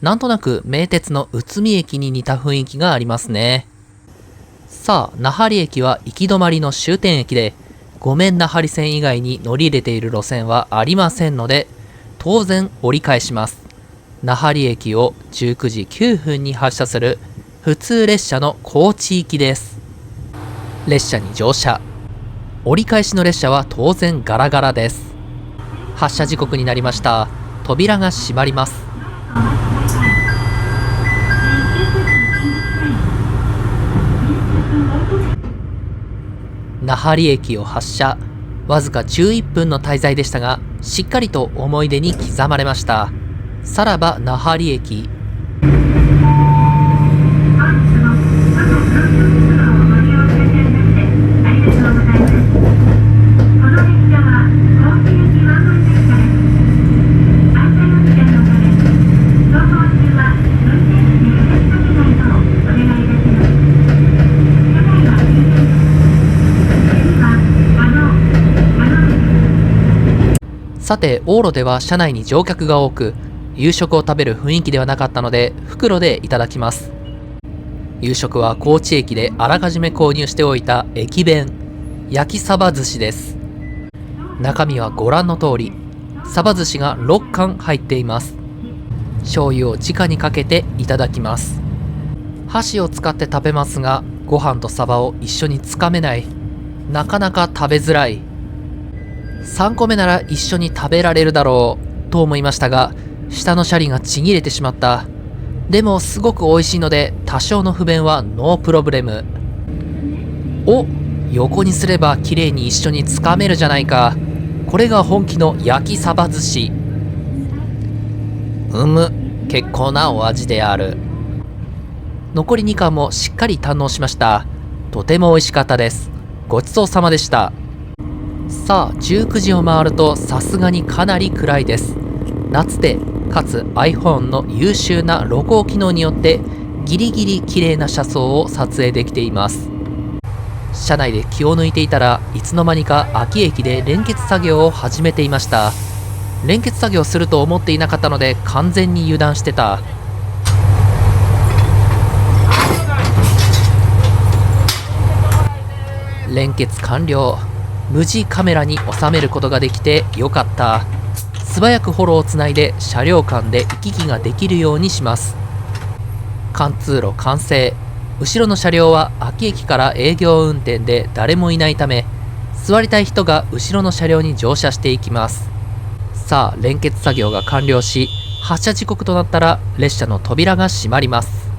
なんとなく名鉄の宇都宮駅に似た雰囲気がありますね。さあ、那覇里駅は行き止まりの終点駅で、ごめんなハリ線以外に乗り入れている路線はありませんので、当然折り返します。那覇里駅を19時9分に発車する普通列車の高知行きです。列車に乗車。折り返しの列車は当然ガラガラです。発車時刻になりました。扉が閉まります。那覇里駅を発車。わずか11分の滞在でしたが、しっかりと思い出に刻まれました。さらば那覇里駅。さて、往路では車内に乗客が多く、夕食を食べる雰囲気ではなかったので、袋でいただきます。夕食は高知駅であらかじめ購入しておいた駅弁、焼きサバ寿司です。中身はご覧の通り、サバ寿司が6貫入っています。醤油を直にかけていただきます。箸を使って食べますが、ご飯とサバを一緒につかめない。なかなか食べづらい。3個目なら一緒に食べられるだろうと思いましたが、下のシャリがちぎれてしまった。でもすごく美味しいので、多少の不便はノープロブレム。お、横にすれば綺麗に一緒につかめるじゃないか。これが本気の焼きサバ寿司。結構なお味である。残り2貫もしっかり堪能しました。とても美味しかったです。ごちそうさまでした。さあ、19時を回るとさすがにかなり暗いです。夏でかつ iPhone の優秀な露光機能によってギリギリ綺麗な車窓を撮影できています。車内で気を抜いていたらいつの間にか秋駅で連結作業を始めていました。連結作業すると思っていなかったので完全に油断してた。連結完了。無事カメラに収めることができてよかった。素早くフォローをつないで車両間で行き来ができるようにします。貫通路完成。後ろの車両は秋駅から営業運転で誰もいないため、座りたい人が後ろの車両に乗車していきます。さあ、連結作業が完了し、発車時刻となったら列車の扉が閉まります。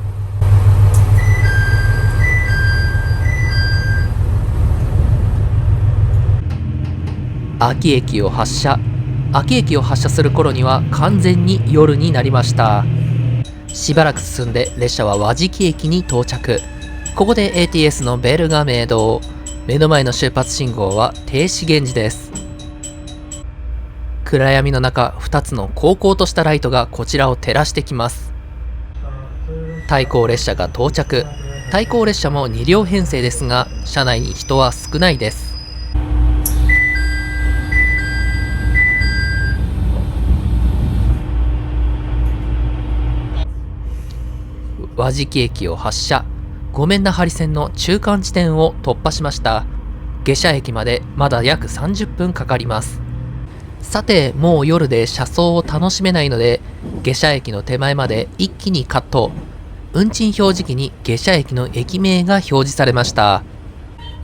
秋駅を発車。秋駅を発車する頃には完全に夜になりました。しばらく進んで列車は和敷駅に到着。ここで ATS のベルが明動。目の前の出発信号は停止現時です。暗闇の中、2つの高々としたライトがこちらを照らしてきます。対向列車が到着。対向列車も2両編成ですが、車内に人は少ないです。和敷駅を発車。ごめんなハリ線の中間地点を突破しました。下車駅までまだ約30分かかります。さて、もう夜で車窓を楽しめないので、下車駅の手前まで一気にカット。運賃表示器に下車駅の駅名が表示されました。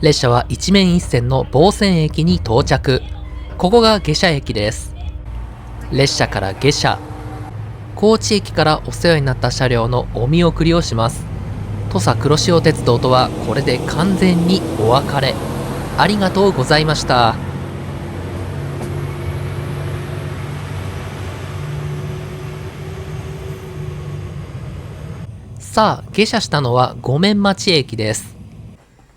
列車は一面一線の防線駅に到着。ここが下車駅です。列車から下車。高知駅からお世話になった車両のお見送りをします。土佐黒潮鉄道とはこれで完全にお別れ。ありがとうございました。さあ、下車したのは五面町駅です。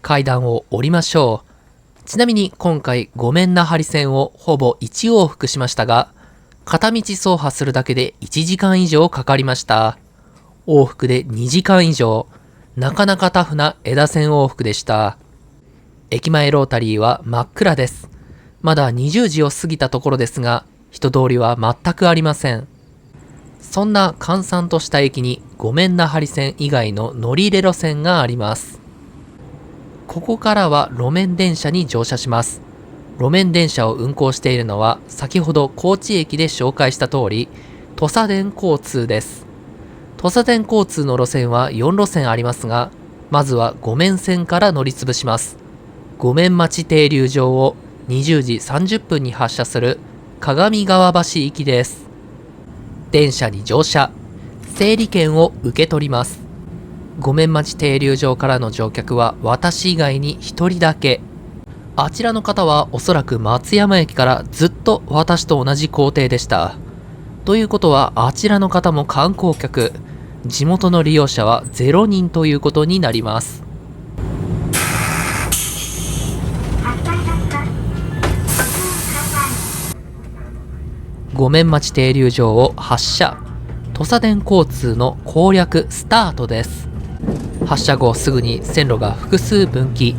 階段を降りましょう。ちなみに今回五面那覇線をほぼ1往復しましたが、片道走破するだけで1時間以上かかりました。往復で2時間以上。なかなかタフな枝線往復でした。駅前ロータリーは真っ暗です。まだ20時を過ぎたところですが、人通りは全くありません。そんな閑散とした駅に五面那覇線以外の乗り入れ路線があります。ここからは路面電車に乗車します。路面電車を運行しているのは先ほど高知駅で紹介した通り、土佐電交通です。土佐電交通の路線は4路線ありますが、まずは五面線から乗りつぶします。五面町停留場を20時30分に発車する鏡川橋行きです。電車に乗車。整理券を受け取ります。五面町停留場からの乗客は私以外に1人だけ。あちらの方はおそらく松山駅からずっと私と同じ行程でした。ということはあちらの方も観光客。地元の利用者は0人ということになります。五面町停留場を発車。土佐電交通の攻略スタートです。発車後すぐに線路が複数分岐。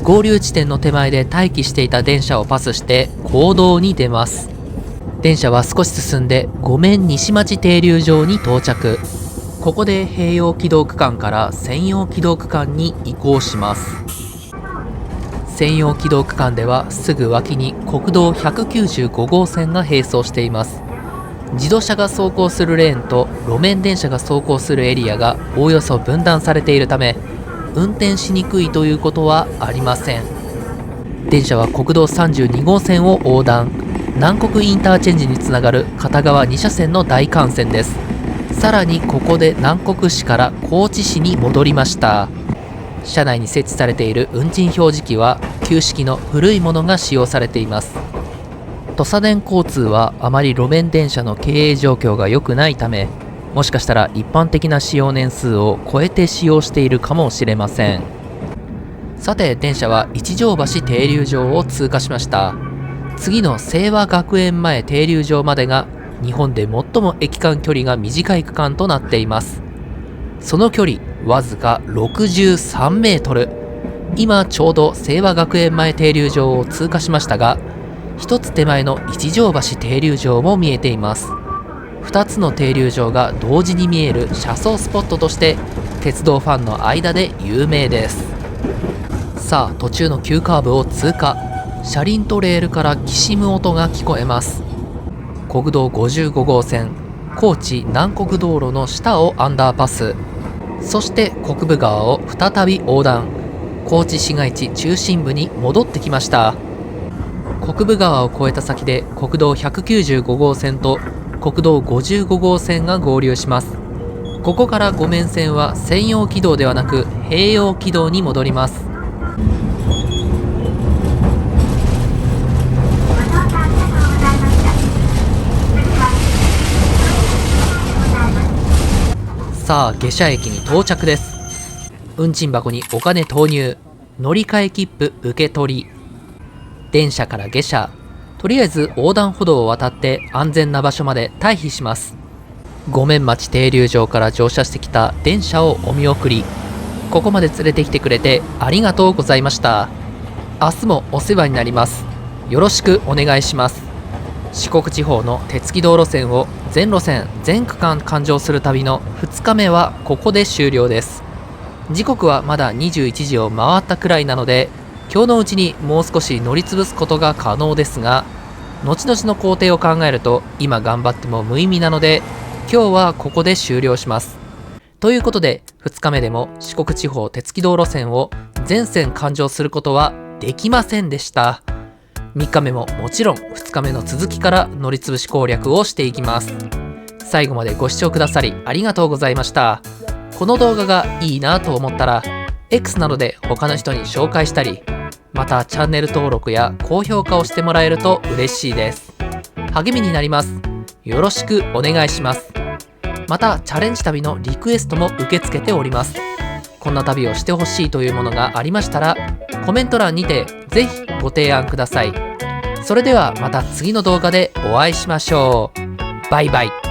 合流地点の手前で待機していた電車をパスして公道に出ます。電車は少し進んで五面西町停留場に到着。ここで併用軌道区間から専用軌道区間に移行します。専用軌道区間ではすぐ脇に国道195号線が並走しています。自動車が走行するレーンと路面電車が走行するエリアがおおよそ分断されているため、運転しにくいということはありません。電車は国道32号線を横断。南国インターチェンジにつながる片側2車線の大幹線です。さらにここで南国市から高知市に戻りました。車内に設置されている運賃表示器は旧式の古いものが使用されています。土佐電交通はあまり路面電車の経営状況が良くないため、もしかしたら一般的な使用年数を超えて使用しているかもしれません。さて、電車は一条橋停留場を通過しました。次の清和学園前停留場までが日本で最も駅間距離が短い区間となっています。その距離わずか63メートル。今ちょうど清和学園前停留場を通過しましたが、一つ手前の一条橋停留場も見えています。2つの停留場が同時に見える車窓スポットとして鉄道ファンの間で有名です。さあ、途中の急カーブを通過。車輪とレールからきしむ音が聞こえます。国道55号線高知南国道路の下をアンダーパス。そして国分川を再び横断。高知市街地中心部に戻ってきました。国分川を越えた先で国道195号線と国道55号線が合流します。ここから五面線は専用軌道ではなく併用軌道に戻ります。さあ下車駅に到着です。運賃箱にお金投入、乗り換え切符受け取り、電車から下車、とりあえず横断歩道を渡って安全な場所まで退避します。五面町停留場から乗車してきた電車をお見送り、ここまで連れてきてくれてありがとうございました。明日もお世話になります。よろしくお願いします。四国地方の鉄軌道路線を全路線全区間環状する旅の2日目はここで終了です。時刻はまだ21時を回ったくらいなので、今日のうちにもう少し乗り潰すことが可能ですが、後々の工程を考えると今頑張っても無意味なので、今日はここで終了します。ということで2日目でも四国地方鉄軌道路線を全線環状することはできませんでした。3日目ももちろん2日目の続きから乗り潰し攻略をしていきます。最後までご視聴くださりありがとうございました。この動画がいいなと思ったら X などで他の人に紹介したり、またチャンネル登録や高評価をしてもらえると嬉しいです。励みになります。よろしくお願いします。またチャレンジ旅のリクエストも受け付けております。こんな旅をしてほしいというものがありましたらコメント欄にてぜひご提案ください。それではまた次の動画でお会いしましょう。バイバイ。